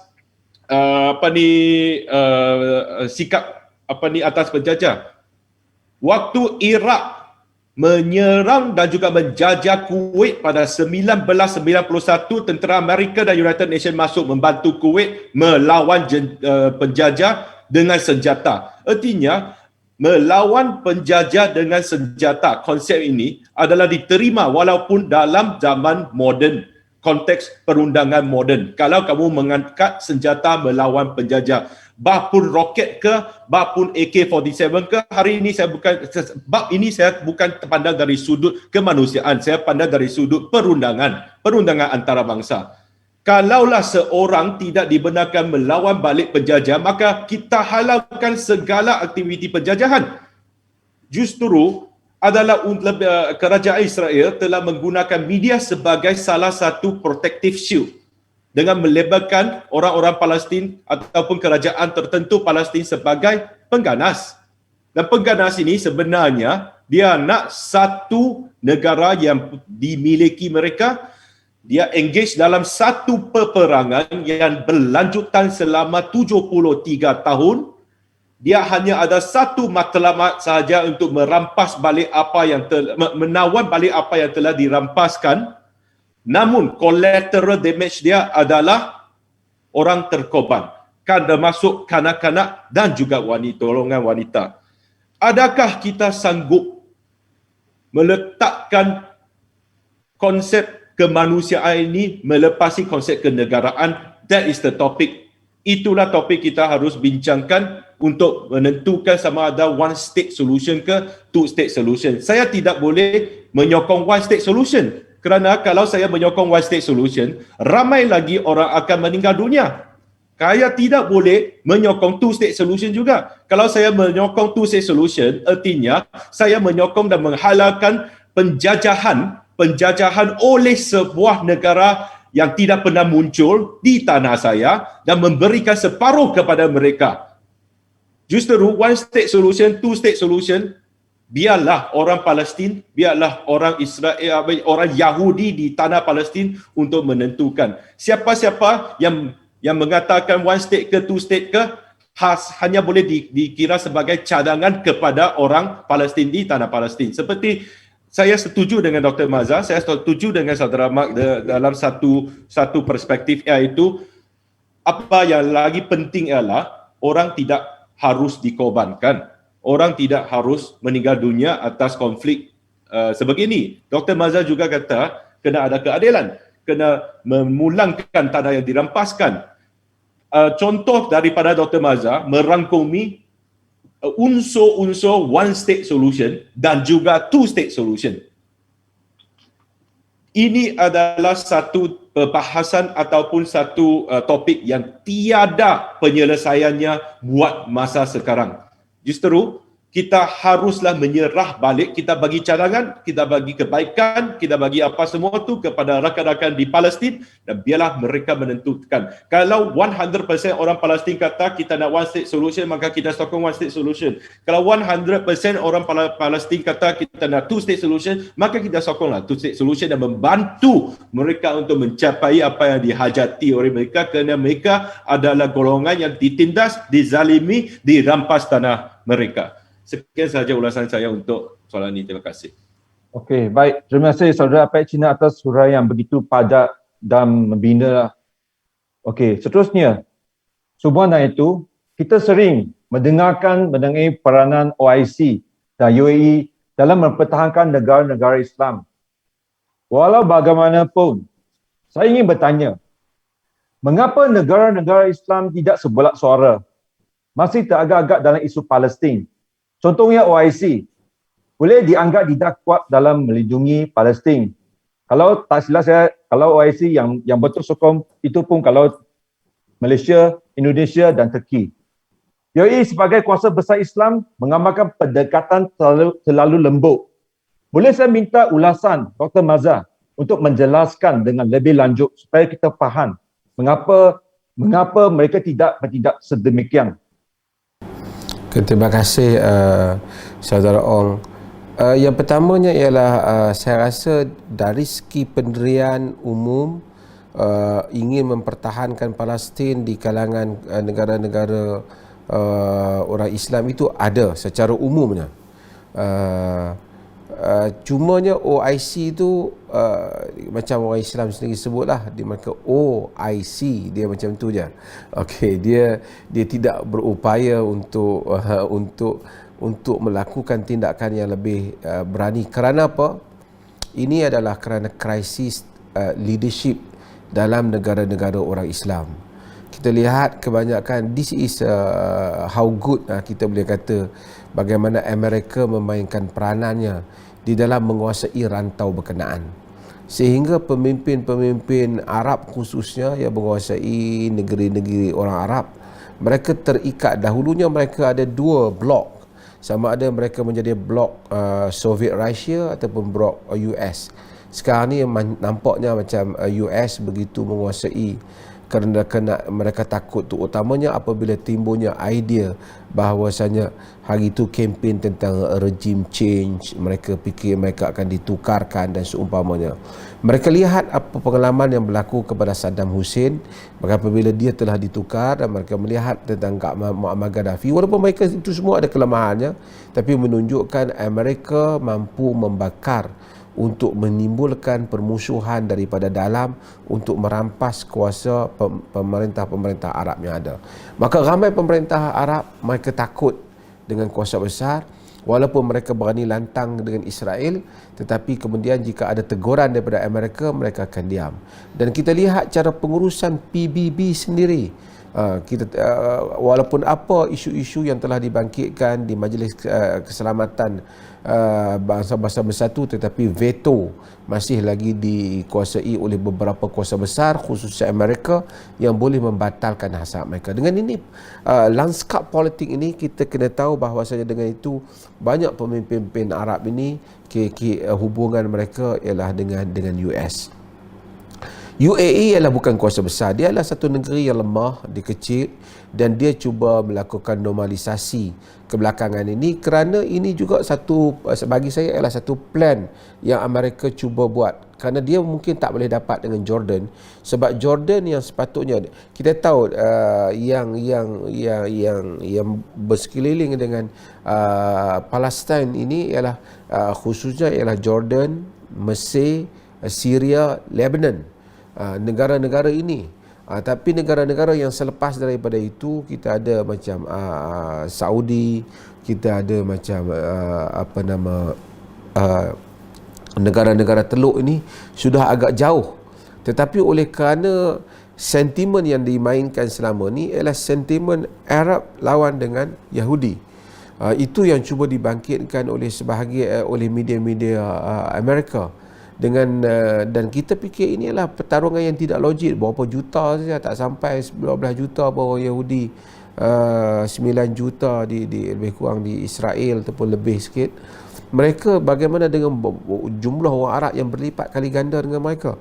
sikap atas penjajah. Waktu Iraq menyerang dan juga menjajah Kuwait pada 1991, tentera Amerika dan United Nations masuk membantu Kuwait melawan penjajah dengan senjata. Artinya, melawan penjajah dengan senjata, konsep ini adalah diterima walaupun dalam zaman moden, konteks perundangan moden. Kalau kamu mengangkat senjata melawan penjajah, bah pun roket ke, bah pun AK-47 ke, hari ini saya bukan pandang dari sudut kemanusiaan, saya pandang dari sudut perundangan antarabangsa. Kalaulah seorang tidak dibenarkan melawan balik penjajah, maka kita halalkan segala aktiviti penjajahan. Justru adalah kerajaan Israel telah menggunakan media sebagai salah satu protective shield dengan melebarkan orang-orang Palestin ataupun kerajaan tertentu Palestin sebagai pengganas. Dan pengganas ini sebenarnya dia nak satu negara yang dimiliki mereka, dia engage dalam satu peperangan yang berlanjutan selama 73 tahun. Dia hanya ada satu matlamat sahaja untuk merampas balik menawan balik apa yang telah dirampaskan. Namun collateral damage dia adalah orang terkorban, termasuk kanak-kanak dan juga golongan wanita. Adakah kita sanggup meletakkan konsep kemanusiaan ini melepasi konsep kenegaraan? That is the topic. Itulah topik kita harus bincangkan untuk menentukan sama ada one state solution ke two state solution. Saya tidak boleh menyokong one state solution. Kerana kalau saya menyokong one state solution, ramai lagi orang akan meninggal dunia. Saya tidak boleh menyokong two state solution juga. Kalau saya menyokong two state solution, artinya saya menyokong dan menghalalkan penjajahan oleh sebuah negara yang tidak pernah muncul di tanah saya dan memberikan separuh kepada mereka. Justru one state solution, two state solution, biarlah orang Palestin, biarlah orang Israel, orang Yahudi di tanah Palestin untuk menentukan. Siapa-siapa yang mengatakan one state ke two state ke, hanya boleh dikira sebagai cadangan kepada orang Palestin di tanah Palestin. Seperti saya setuju dengan Dr. Mazza, saya setuju dengan saudara Mark dalam satu perspektif, iaitu apa yang lagi penting ialah orang tidak harus dikorbankan. Orang tidak harus meninggal dunia atas konflik sebegini. Dr. Mazza juga kata kena ada keadilan, kena memulangkan tanah yang dirampaskan. Contoh daripada Dr. Mazza merangkumi unsur-unsur one state solution dan juga two state solution. Ini adalah satu perbahasan ataupun satu topik yang tiada penyelesaiannya buat masa sekarang. Justru kita haruslah menyerah balik, kita bagi cadangan, kita bagi kebaikan, kita bagi apa semua tu kepada rakan-rakan di Palestin dan biarlah mereka menentukan. Kalau 100% orang Palestin kata kita nak one state solution, maka kita sokong one state solution. Kalau 100% orang Palestin kata kita nak two state solution, maka kita sokonglah two state solution dan membantu mereka untuk mencapai apa yang dihajati oleh mereka, kerana mereka adalah golongan yang ditindas, dizalimi, dirampas tanah mereka. Sekian sahaja ulasan saya untuk soalan ini. Terima kasih. Okey, baik. Terima kasih Saudara Apek Cina atas huraian yang begitu padat dan membina. Okey, seterusnya. Sehubungan dengan itu, kita sering mendengai peranan OIC dan UAE dalam mempertahankan negara-negara Islam. Walau bagaimanapun, saya ingin bertanya, mengapa negara-negara Islam tidak sebulat suara masih teragak-agak dalam isu Palestin? Contohnya OIC, boleh dianggap tidak kuat dalam melindungi Palestin. Kalau tak silap saya, kalau OIC yang betul sokong, itu pun kalau Malaysia, Indonesia dan Turki. UAE sebagai kuasa besar Islam mengamalkan pendekatan terlalu lembut. Boleh saya minta ulasan Dr. Mazhar untuk menjelaskan dengan lebih lanjut supaya kita faham mengapa mereka tidak bertindak sedemikian. Terima kasih Saudara Ong. Yang pertamanya ialah saya rasa dari segi pendirian umum ingin mempertahankan Palestin di kalangan negara-negara orang Islam itu ada secara umumnya. Cumanya OIC itu macam orang Islam sendiri sebutlah, dia mereka OIC, dia macam tu je. Okey, dia tidak berupaya untuk melakukan tindakan yang lebih berani. Kerana apa? Ini adalah kerana krisis leadership dalam negara-negara orang Islam. Kita lihat kebanyakan, this is how good kita boleh kata bagaimana Amerika memainkan peranannya di dalam menguasai rantau berkenaan, sehingga pemimpin-pemimpin Arab khususnya yang menguasai negeri-negeri orang Arab, mereka terikat. Dahulunya mereka ada dua blok, sama ada mereka menjadi blok Soviet Russia ataupun blok US. Sekarang ni nampaknya macam US begitu menguasai, kerana mereka takut tu, utamanya apabila timbulnya idea bahawasanya hari itu kempen tentang regime change, mereka fikir mereka akan ditukarkan dan seumpamanya. Mereka lihat apa pengalaman yang berlaku kepada Saddam Hussein, maka apabila dia telah ditukar, dan mereka melihat tentang Muammar Gaddafi, walaupun mereka itu semua ada kelemahannya, tapi menunjukkan Amerika mampu membakar untuk menimbulkan permusuhan daripada dalam untuk merampas kuasa pemerintah-pemerintah Arab yang ada. Maka ramai pemerintah Arab mereka takut dengan kuasa besar, walaupun mereka berani lantang dengan Israel, tetapi kemudian jika ada teguran daripada Amerika, mereka akan diam. Dan kita lihat cara pengurusan PBB sendiri. Walaupun apa isu-isu yang telah dibangkitkan di Majlis Keselamatan Bangsa-Bangsa Bersatu, tetapi veto masih lagi dikuasai oleh beberapa kuasa besar, khususnya Amerika, yang boleh membatalkan hasrat mereka. Dengan ini, lanskap politik ini kita kena tahu bahawasanya dengan itu banyak pemimpin-pemimpin Arab ini hubungan mereka ialah dengan US. UAE ialah bukan kuasa besar, dia adalah satu negeri yang lemah, dia kecil, dan dia cuba melakukan normalisasi kebelakangan ini, kerana ini juga bagi saya ialah satu plan yang Amerika cuba buat, kerana dia mungkin tak boleh dapat dengan Jordan, sebab Jordan yang sepatutnya kita tahu yang bersekeliling dengan Palestin ini ialah khususnya ialah Jordan, Mesir, Syria, Lebanon. Negara-negara ini. Tapi negara-negara yang selepas daripada itu, kita ada macam Saudi, kita ada macam negara-negara Teluk ini sudah agak jauh. Tetapi oleh kerana sentimen yang dimainkan selama ni ialah sentimen Arab lawan dengan Yahudi. Itu yang cuba dibangkitkan oleh sebahagian oleh media-media Amerika. Dan kita fikir ini adalah pertarungan yang tidak logik. Berapa juta saja, tak sampai 12 juta baru Yahudi 9 juta di lebih kurang di Israel ataupun lebih sikit. Mereka bagaimana dengan jumlah orang Arab yang berlipat kali ganda dengan mereka.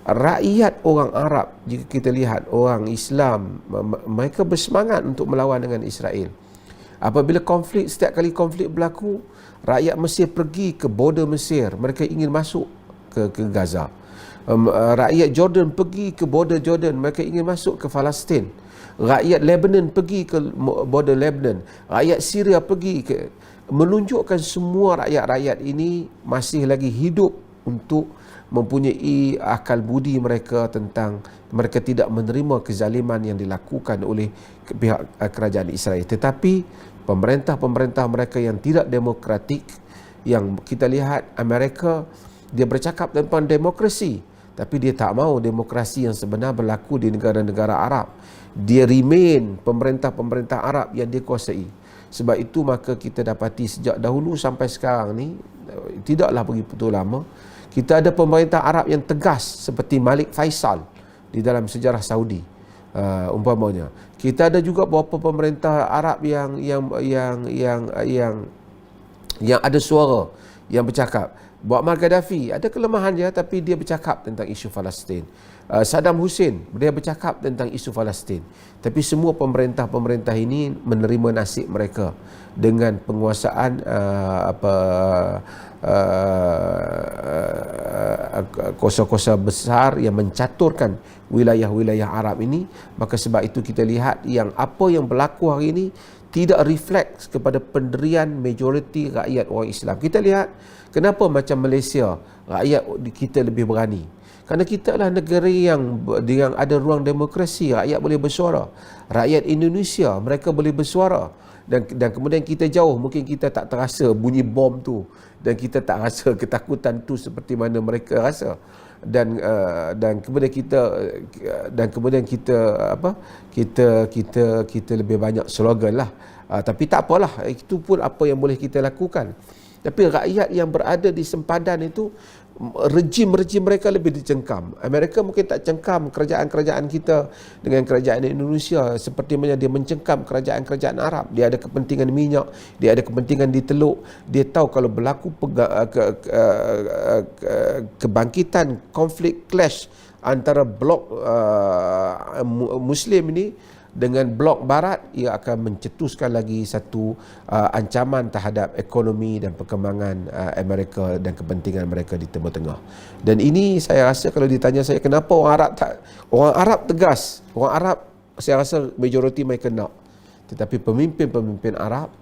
Rakyat orang Arab, jika kita lihat orang Islam, mereka bersemangat untuk melawan dengan Israel. Apabila setiap kali konflik berlaku, rakyat Mesir pergi ke border Mesir, mereka ingin masuk ke Gaza. Rakyat Jordan pergi ke border Jordan, mereka ingin masuk ke Palestin. Rakyat Lebanon pergi ke border Lebanon. Rakyat Syria pergi ke, menunjukkan semua rakyat-rakyat ini masih lagi hidup untuk mempunyai akal budi mereka tentang mereka tidak menerima kezaliman yang dilakukan oleh pihak kerajaan Israel. Tetapi pemerintah-pemerintah mereka yang tidak demokratik, yang kita lihat Amerika, dia bercakap tentang demokrasi, tapi dia tak mahu demokrasi yang sebenar berlaku di negara-negara Arab. Dia remain pemerintah-pemerintah Arab yang dia kuasai. Sebab itu maka kita dapati sejak dahulu sampai sekarang ni, tidaklah begitu lama, kita ada pemerintah Arab yang tegas seperti Malik Faisal di dalam sejarah Saudi, umpamanya. Kita ada juga beberapa pemerintah Arab yang ada suara, yang bercakap. Muammar Gaddafi ada kelemahan dia, tapi dia bercakap tentang isu Palestin. Saddam Hussein, dia bercakap tentang isu Palestin. Tapi semua pemerintah-pemerintah ini menerima nasib mereka dengan penguasaan kuasa-kuasa besar yang mencaturkan wilayah-wilayah Arab ini. Maka sebab itu kita lihat yang apa yang berlaku hari ini tidak refleks kepada pendirian majoriti rakyat orang Islam. Kita lihat kenapa macam Malaysia, rakyat kita lebih berani. Kerana kita adalah negara yang ada ruang demokrasi, rakyat boleh bersuara. Rakyat Indonesia, mereka boleh bersuara. Dan kemudian kita jauh, mungkin kita tak terasa bunyi bom tu, dan kita tak rasa ketakutan tu seperti mana mereka rasa. Dan kemudian kita lebih banyak slogan lah. Tapi tak apalah, itu pun apa yang boleh kita lakukan. Tapi rakyat yang berada di sempadan itu, rejim mereka lebih dicengkam. Amerika mungkin tak cengkam kerajaan-kerajaan kita dengan kerajaan Indonesia seperti mana dia mencengkam kerajaan-kerajaan Arab. Dia ada kepentingan minyak, dia ada kepentingan di teluk. Dia tahu kalau berlaku kebangkitan konflik clash antara blok Muslim ini dengan blok barat, ia akan mencetuskan lagi satu ancaman terhadap ekonomi dan perkembangan Amerika dan kepentingan mereka di Timur Tengah. Dan ini saya rasa kalau ditanya saya kenapa orang Arab tegas, orang Arab saya rasa majoriti mereka nak. Tetapi pemimpin-pemimpin Arab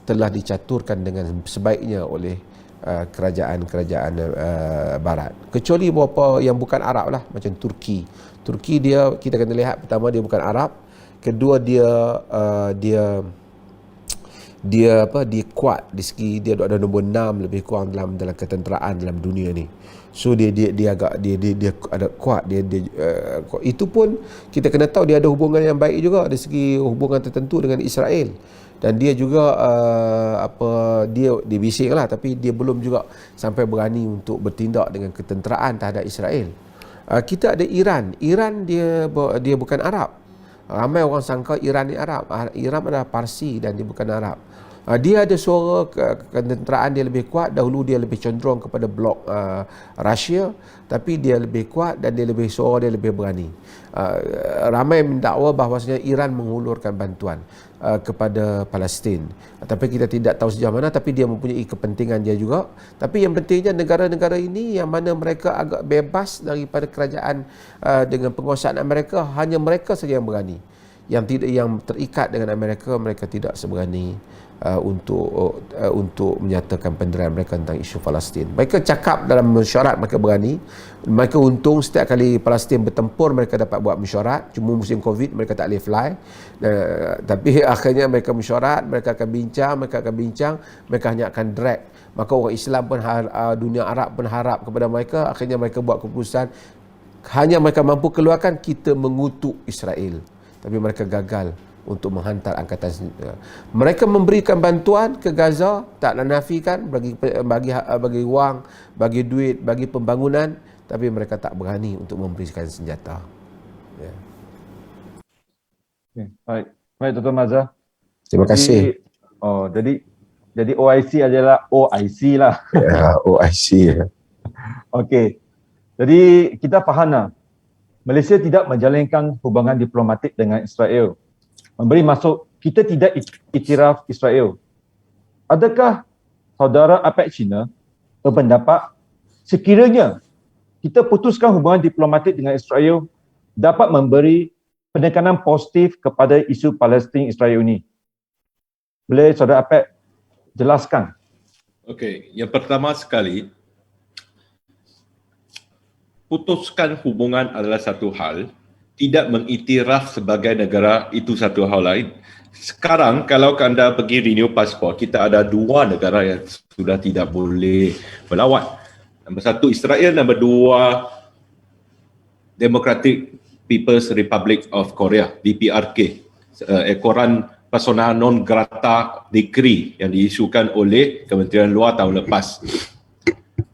telah dicaturkan dengan sebaiknya oleh kerajaan-kerajaan barat. Kecuali beberapa yang bukan Arab lah, macam Turki. Turki dia, kita kena lihat, pertama dia bukan Arab. Kedua dia kuat di segi dia ada nombor 6 lebih kurang dalam ketenteraan dalam dunia ni. So dia ada kuat, itu pun kita kena tahu dia ada hubungan yang baik juga dari segi hubungan tertentu dengan Israel. Dan dia juga dia bising lah, tapi dia belum juga sampai berani untuk bertindak dengan ketenteraan terhadap Israel. Kita ada Iran dia bukan Arab. Ramai orang sangka Iran ni Arab. Iran adalah Parsi dan dia bukan Arab. Dia ada suara ketenteraan dia lebih kuat. Dahulu dia lebih cenderung kepada blok Rusia, tapi dia lebih kuat dan suara dia lebih berani. Ramai mendakwa bahawasanya Iran menghulurkan bantuan kepada Palestin. Tapi kita tidak tahu sejauh mana, tapi dia mempunyai kepentingan dia juga. Tapi yang pentingnya negara-negara ini yang mana mereka agak bebas daripada kerajaan dengan penguasaan Amerika, hanya mereka saja yang berani. Yang terikat dengan Amerika, mereka tidak seberani untuk menyatakan pendirian mereka tentang isu Palestin. Mereka cakap dalam mesyuarat, mereka berani. Mereka untung setiap kali Palestin bertempur, mereka dapat buat mesyuarat. Cuma musim Covid mereka tak boleh fly. Tapi akhirnya mereka mesyuarat, mereka akan bincang, mereka hanya akan drag. Maka orang Islam pun, dunia Arab pun harap kepada mereka. Akhirnya mereka buat keputusan, hanya mereka mampu keluarkan, kita mengutuk Israel. Tapi mereka gagal untuk menghantar angkatan senjata. Mereka memberikan bantuan ke Gaza, tak nafikan, bagi wang, bagi duit, bagi pembangunan, tapi mereka tak berani untuk memberikan senjata. Okay, baik. Baik, Dr. Mazhar. Terima kasih. Jadi OIC adalah OIC lah. Ya, OIC. Okey. Jadi kita faham lah, Malaysia tidak menjalinkan hubungan diplomatik dengan Israel. Memberi maksud kita tidak iktiraf Israel. Adakah saudara APEC China berpendapat sekiranya kita putuskan hubungan diplomatik dengan Israel dapat memberi penekanan positif kepada isu Palestin Israel ini? Boleh saudara APEC jelaskan? Okey, yang pertama sekali, putuskan hubungan adalah satu hal, tidak mengiktiraf sebagai negara itu satu hal lain. Sekarang kalau anda pergi renew pasport, kita ada dua negara yang sudah tidak boleh melawat. Nombor satu Israel, nombor dua Democratic People's Republic of Korea, DPRK. Ekoran persona non grata decree yang diisukan oleh Kementerian Luar tahun lepas.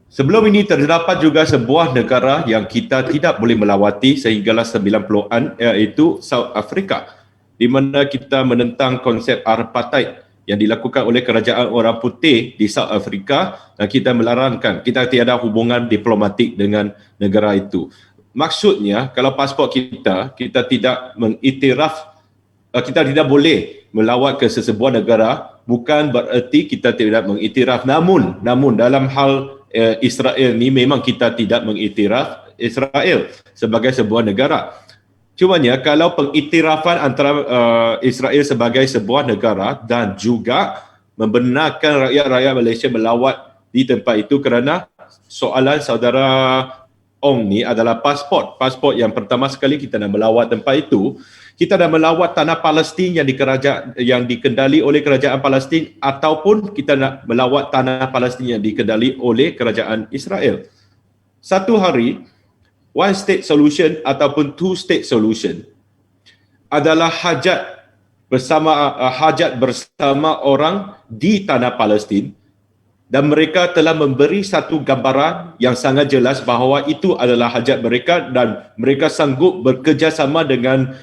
Sebelum ini terdapat juga sebuah negara yang kita tidak boleh melawati sehinggalah 90-an, iaitu South Africa, di mana kita menentang konsep apartheid yang dilakukan oleh kerajaan orang putih di South Africa, dan kita melarangkan, kita tiada hubungan diplomatik dengan negara itu. Maksudnya kalau pasport kita tidak mengiktiraf, kita tidak boleh melawat ke sesebuah negara, bukan bererti kita tidak mengiktiraf. Namun dalam hal Israel ni memang kita tidak mengiktiraf Israel sebagai sebuah negara. Cumanya kalau pengiktirafan antara Israel sebagai sebuah negara dan juga membenarkan rakyat-rakyat Malaysia melawat di tempat itu, kerana soalan saudara Ong ni adalah pasport yang pertama sekali kita nak melawat tempat itu. Kita dah melawat tanah Palestin yang dikendali oleh kerajaan Palestin, ataupun kita nak melawat tanah Palestin yang dikendali oleh kerajaan Israel. Satu hari, one state solution ataupun two state solution adalah hajat bersama orang di tanah Palestin, dan mereka telah memberi satu gambaran yang sangat jelas bahawa itu adalah hajat mereka, dan mereka sanggup bekerjasama dengan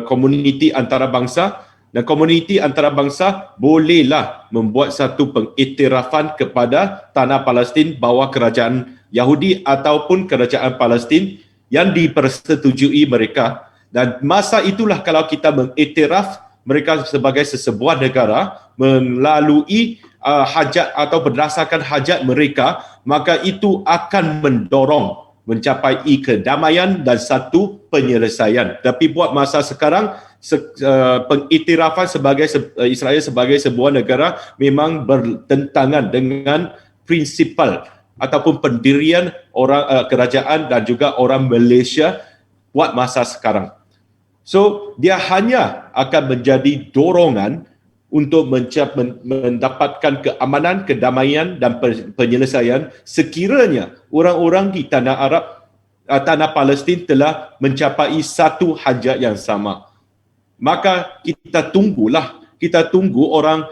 komuniti antarabangsa, dan komuniti antarabangsa bolehlah membuat satu pengiktirafan kepada tanah Palestin bawah kerajaan Yahudi ataupun kerajaan Palestin yang dipersetujui mereka. Dan masa itulah kalau kita mengiktiraf mereka sebagai sesebuah negara melalui hajat atau berdasarkan hajat mereka, maka itu akan mendorong mencapai kedamaian dan satu penyelesaian. Tapi buat masa sekarang, pengiktirafan sebagai Israel sebagai sebuah negara memang bertentangan dengan prinsipal ataupun pendirian orang kerajaan dan juga orang Malaysia buat masa sekarang. So, dia hanya akan menjadi dorongan untuk mendapatkan keamanan, kedamaian dan penyelesaian sekiranya orang-orang di tanah Arab, tanah Palestin telah mencapai satu hajat yang sama. Maka kita tunggu orang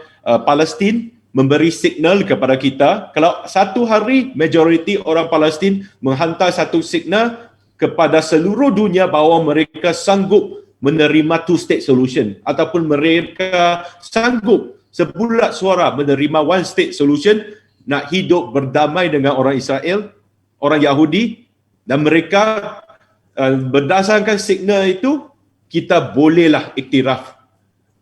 Palestin memberi signal kepada kita. Kalau satu hari majoriti orang Palestin menghantar satu signal kepada seluruh dunia bahawa mereka sanggup menerima two state solution, ataupun mereka sanggup sebulat suara menerima one state solution, nak hidup berdamai dengan orang Israel, orang Yahudi, dan mereka berdasarkan signal itu, kita bolehlah iktiraf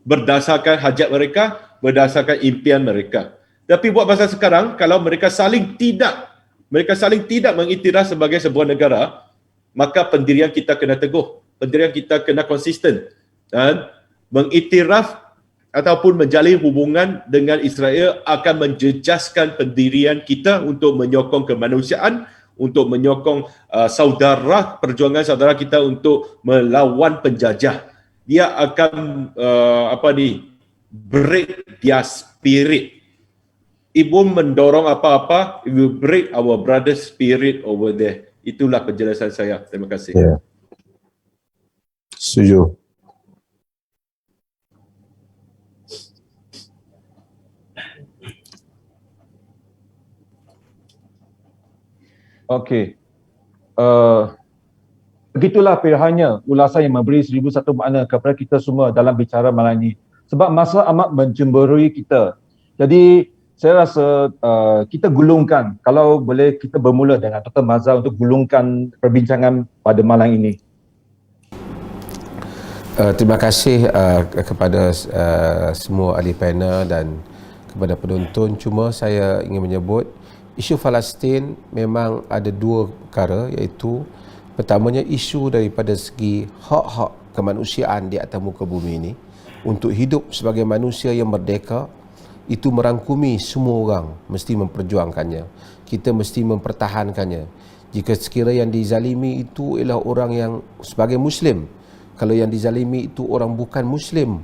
berdasarkan hajat mereka, berdasarkan impian mereka. Tapi buat masa sekarang, kalau mereka saling tidak mengiktiraf sebagai sebuah negara, maka pendirian kita kena teguh, pendirian kita kena konsisten, dan mengiktiraf ataupun menjalin hubungan dengan Israel akan menjejaskan pendirian kita untuk menyokong kemanusiaan, untuk menyokong perjuangan saudara kita untuk melawan penjajah. Dia akan break their spirit. It won't mendorong apa-apa, it will break our brother's spirit over there. Itulah penjelasan saya. Terima kasih. Ya. Setuju. Okey. Begitulah pilihannya ulasan yang memberi 1001 makna kepada kita semua dalam bicara malam ini. Sebab masa amat mencemburui kita. Jadi saya rasa kita gulungkan, kalau boleh kita bermula dengan Dr. Mazhar untuk gulungkan perbincangan pada malam ini. Terima kasih kepada semua ahli panel dan kepada penonton. Cuma saya ingin menyebut isu Palestin memang ada dua perkara, iaitu pertamanya isu daripada segi hak-hak kemanusiaan di atas muka bumi ini untuk hidup sebagai manusia yang merdeka. Itu merangkumi semua orang mesti memperjuangkannya. Kita mesti mempertahankannya. Jika sekiranya yang dizalimi itu ialah orang yang sebagai Muslim, kalau yang dizalimi itu orang bukan Muslim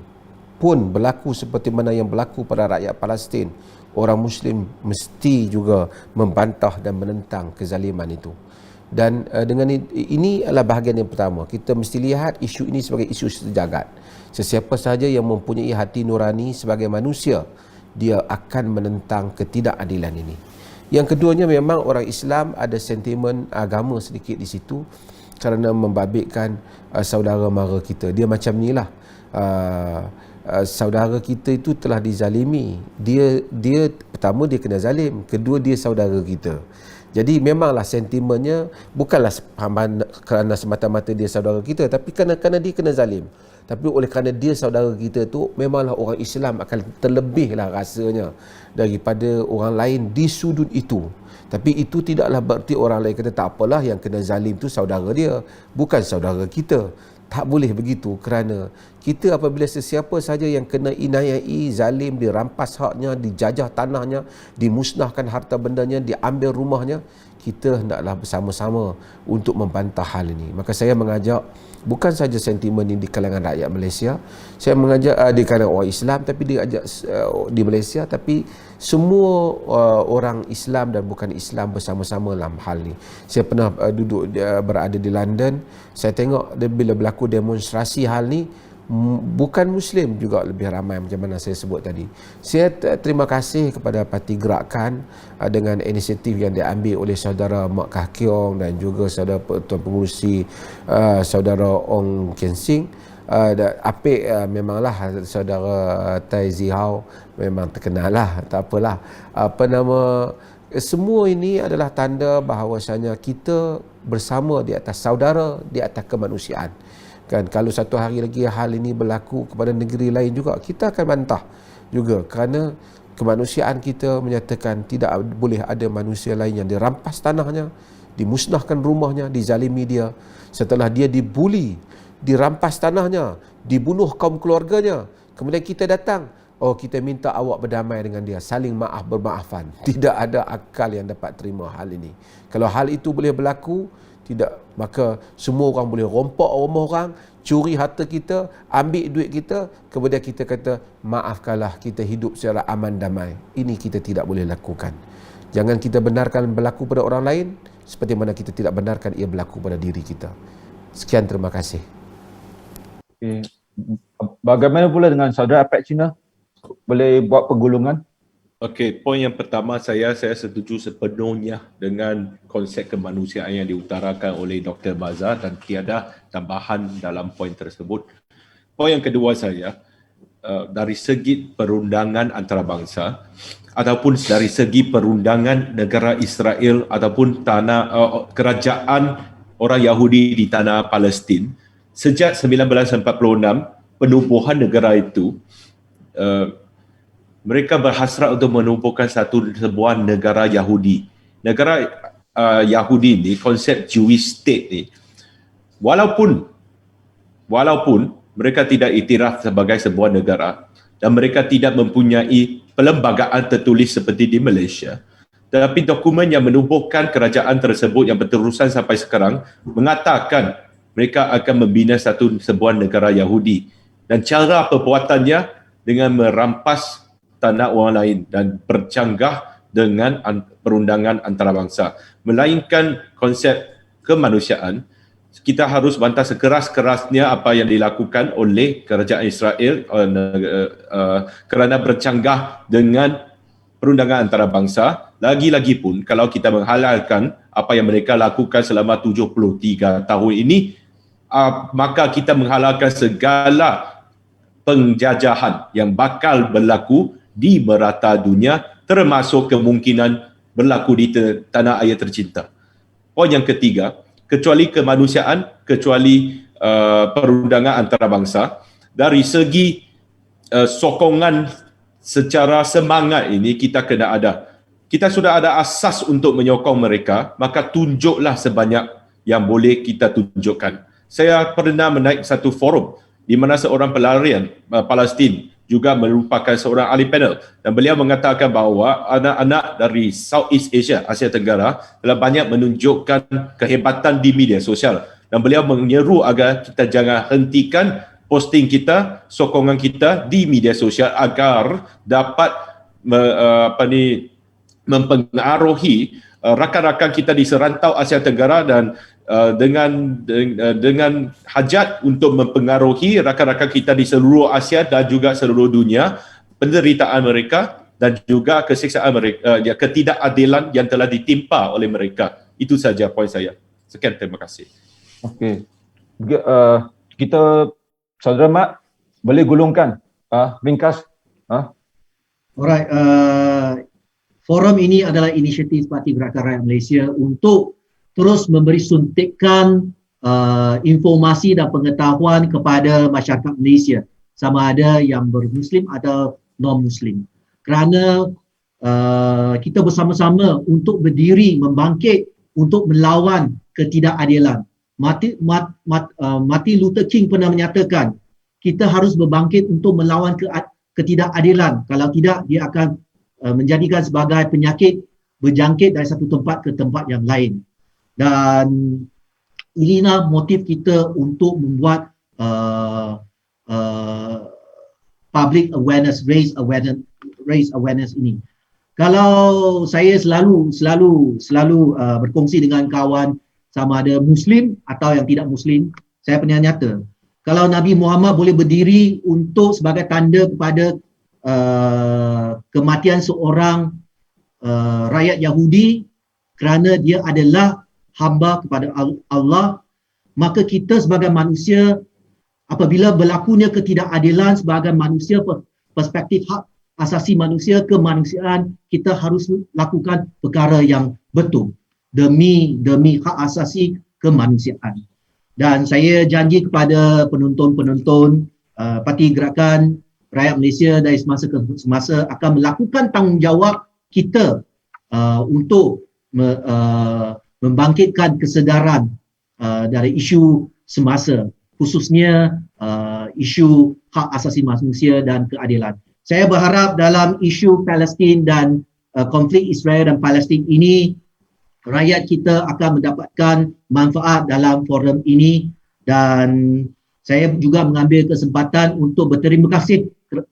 pun berlaku seperti mana yang berlaku pada rakyat Palestin, orang Muslim mesti juga membantah dan menentang kezaliman itu. Dan dengan ini adalah bahagian yang pertama. Kita mesti lihat isu ini sebagai isu sejagat. Sesiapa sahaja yang mempunyai hati nurani sebagai manusia, dia akan menentang ketidakadilan ini. Yang keduanya, memang orang Islam ada sentimen agama sedikit di situ kerana membabitkan saudara mara kita. Dia macam ni lah. Saudara kita itu telah dizalimi. Dia pertama dia kena zalim, kedua dia saudara kita. Jadi memanglah sentimennya bukanlah kerana semata-mata dia saudara kita, tapi kerana dia kena zalim. Tapi oleh kerana dia saudara kita tu, memanglah orang Islam akan terlebihlah rasanya daripada orang lain di sudut itu. Tapi itu tidaklah berarti orang lain kata tak apalah, yang kena zalim tu saudara dia, bukan saudara kita. Tak boleh begitu, kerana kita apabila sesiapa saja yang kena inayai, zalim, dirampas haknya, dijajah tanahnya, dimusnahkan harta bendanya, diambil rumahnya, kita hendaklah bersama-sama untuk membantah hal ini. Maka saya mengajak bukan saja sentimen ini di kalangan rakyat Malaysia, saya mengajak di kalangan orang Islam, tapi diajak di Malaysia, tapi semua orang Islam dan bukan Islam bersama-sama dalam hal ini. Saya pernah berada di London, saya tengok bila berlaku demonstrasi hal ni, bukan Muslim juga lebih ramai macam mana saya sebut tadi. Saya terima kasih kepada Parti Gerakan dengan inisiatif yang diambil oleh saudara Mak Kah Kiong dan juga saudara Tuan Pengurusi saudara Ong Kian Sing. Apik memanglah saudara Tai Zihau memang terkenal lah, tak apalah. Semua ini adalah tanda bahawasanya kita bersama di atas saudara, di atas kemanusiaan. Kan, kalau satu hari lagi hal ini berlaku kepada negeri lain juga, kita akan bantah juga, kerana kemanusiaan kita menyatakan tidak boleh ada manusia lain yang dirampas tanahnya, dimusnahkan rumahnya, dizalimi dia, setelah dia dibuli, dirampas tanahnya, dibunuh kaum keluarganya, kemudian kita datang, oh kita minta awak berdamai dengan dia, saling maaf bermaafan. Tidak ada akal yang dapat terima hal ini. Kalau hal itu boleh berlaku, tidak, maka semua orang boleh rompak rumah orang, curi harta kita, ambil duit kita, kemudian kita kata maafkanlah, kita hidup secara aman damai. Ini kita tidak boleh lakukan. Jangan kita benarkan berlaku pada orang lain seperti mana kita tidak benarkan ia berlaku pada diri kita. Sekian, terima kasih. Okay. Bagaimana pula dengan saudara Apek Cina? Boleh buat penggulungan? Okey, poin yang pertama, saya setuju sepenuhnya dengan konsep kemanusiaan yang diutarakan oleh Dr. Mazhar dan tiada tambahan dalam poin tersebut. Poin yang kedua saya, dari segi perundangan antarabangsa ataupun dari segi perundangan negara Israel ataupun kerajaan orang Yahudi di tanah Palestin, sejak 1946 penubuhan negara itu, mereka berhasrat untuk menubuhkan sebuah negara Yahudi. Negara Yahudi ni, konsep Jewish state ni, walaupun mereka tidak iktiraf sebagai sebuah negara dan mereka tidak mempunyai perlembagaan tertulis seperti di Malaysia, tetapi dokumen yang menubuhkan kerajaan tersebut yang berterusan sampai sekarang mengatakan mereka akan membina sebuah negara Yahudi, dan cara perbuatannya dengan merampas tanah orang lain dan bercanggah dengan perundangan antarabangsa. Melainkan konsep kemanusiaan, kita harus bantah sekeras-kerasnya apa yang dilakukan oleh kerajaan Israel kerana bercanggah dengan perundangan antarabangsa. Lagi-lagi pun kalau kita menghalalkan apa yang mereka lakukan selama 73 tahun ini, maka kita menghalalkan segala penjajahan yang bakal berlaku di merata dunia, termasuk kemungkinan berlaku di tanah air tercinta. Poin yang ketiga, kecuali kemanusiaan, kecuali perundangan antarabangsa, dari segi sokongan secara semangat ini kita kena ada. Kita sudah ada asas untuk menyokong mereka, maka tunjuklah sebanyak yang boleh kita tunjukkan. Saya pernah menaik satu forum di mana seorang pelarian Palestin juga merupakan seorang ahli panel, dan beliau mengatakan bahawa anak-anak dari Southeast Asia, Asia Tenggara telah banyak menunjukkan kehebatan di media sosial, dan beliau menyeru agar kita jangan hentikan posting kita, sokongan kita di media sosial agar dapat mempengaruhi rakan-rakan kita di serantau Asia Tenggara, dan dengan hajat untuk mempengaruhi rakan-rakan kita di seluruh Asia dan juga seluruh dunia, penderitaan mereka dan juga kesiksaan mereka, ketidakadilan yang telah ditimpa oleh mereka. Itu saja poin saya. Sekian, terima kasih. Okey. Kita, Saudara Mat, boleh gulungkan ringkas. Alright, forum ini adalah inisiatif Parti Gerakan Rakyat Malaysia untuk terus memberi suntikan informasi dan pengetahuan kepada masyarakat Malaysia, sama ada yang bermuslim atau non-muslim. Kerana kita bersama-sama untuk berdiri, membangkit untuk melawan ketidakadilan. Martin Luther King pernah menyatakan, kita harus berbangkit untuk melawan ketidakadilan. Kalau tidak, dia akan menjadikan sebagai penyakit berjangkit dari satu tempat ke tempat yang lain. Dan inilah motif kita untuk membuat public awareness, raise awareness ini. Kalau saya selalu berkongsi dengan kawan, sama ada Muslim atau yang tidak Muslim, saya pernah nyata, kalau Nabi Muhammad boleh berdiri untuk sebagai tanda kepada kematian seorang rakyat Yahudi kerana dia adalah hamba kepada Allah, maka kita sebagai manusia, apabila berlakunya ketidakadilan sebagai manusia, perspektif hak asasi manusia, kemanusiaan, kita harus lakukan perkara yang betul demi hak asasi kemanusiaan. Dan saya janji kepada penonton-penonton Parti Gerakan Rakyat Malaysia dari semasa ke semasa akan melakukan tanggungjawab kita untuk membangkitkan kesedaran dari isu semasa, khususnya isu hak asasi manusia dan keadilan. Saya berharap dalam isu Palestin dan konflik Israel dan Palestin ini, rakyat kita akan mendapatkan manfaat dalam forum ini, dan saya juga mengambil kesempatan untuk berterima kasih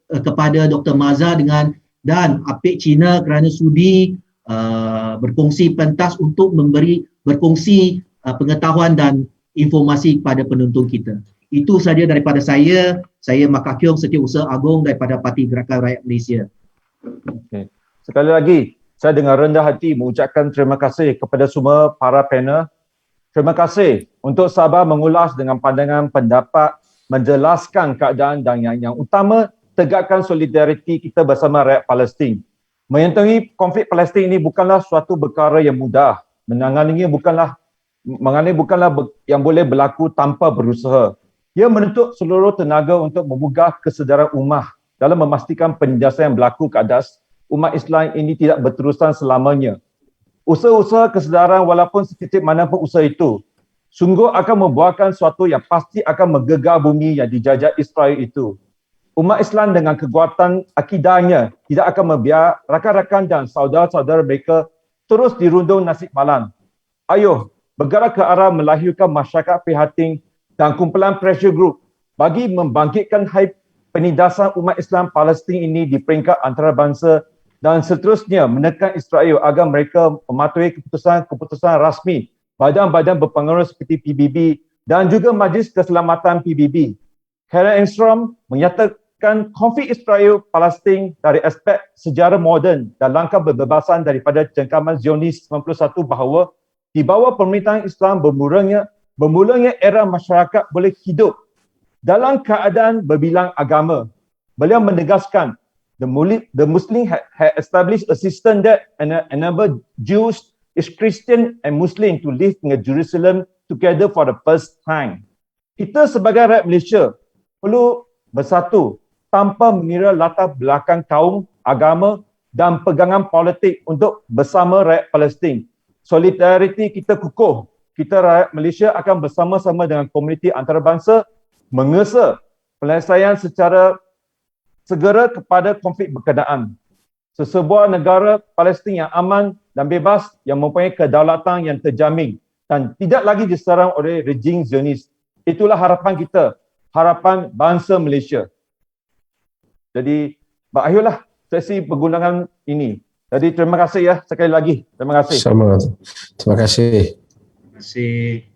kepada Dr. Maza dan APEC China kerana sudi berkongsi pentas untuk berkongsi pengetahuan dan informasi kepada penonton kita. Itu saja daripada saya. Saya Makakiong, Setiausaha Agong daripada Parti Gerakan Rakyat Malaysia. Okay. Sekali lagi, saya dengan rendah hati mengucapkan terima kasih kepada semua para panel. Terima kasih untuk sabar mengulas dengan pandangan pendapat, menjelaskan keadaan, dan yang utama, tegakkan solidariti kita bersama rakyat Palestin. Menyentuhi konflik Palestin ini bukanlah suatu perkara yang mudah. Menangani bukanlah yang boleh berlaku tanpa berusaha. Ia menuntut seluruh tenaga untuk memugah kesedaran ummah dalam memastikan penindasan yang berlaku ke atas umat Islam ini tidak berterusan selamanya. Usaha-usaha kesedaran walaupun setitik manapun usaha itu, sungguh akan membuahkan suatu yang pasti akan menggegar bumi yang dijajah Israel itu. Umat Islam dengan kekuatan akidahnya tidak akan membiarkan rakan-rakan dan saudara-saudara mereka terus dirundung nasib malang. Ayuh, bergerak ke arah melahirkan masyarakat prihatin dan kumpulan pressure group bagi membangkitkan haid penindasan umat Islam Palestin ini di peringkat antarabangsa, dan seterusnya menekan Israel agar mereka mematuhi keputusan rasmi badan-badan berpengaruh seperti PBB dan juga Majlis Keselamatan PBB. Karen Engstrom menyatakan konflik Israel-Palestin dari aspek sejarah moden dan langkah pembebasan daripada cengkaman Zionis 91 bahawa di bawah pemerintahan Islam bermulanya era masyarakat boleh hidup dalam keadaan berbilang agama. Beliau menegaskan the Muslim had established a system that enabled Jews, Christian and Muslim to live in Jerusalem together for the first time. Kita sebagai rakyat Malaysia perlu bersatu tanpa mengira latar belakang kaum, agama dan pegangan politik untuk bersama rakyat Palestin. Solidariti kita kukuh. Kita rakyat Malaysia akan bersama-sama dengan komuniti antarabangsa mengesa penyelesaian secara segera kepada konflik berkenaan. Sesebuah negara Palestin yang aman dan bebas yang mempunyai kedaulatan yang terjamin dan tidak lagi diserang oleh rejim Zionis. Itulah harapan kita, harapan bangsa Malaysia. Jadi, berakhirlah sesi pergundangan ini. Jadi, terima kasih ya sekali lagi. Terima kasih. Sama. Terima kasih. Terima kasih.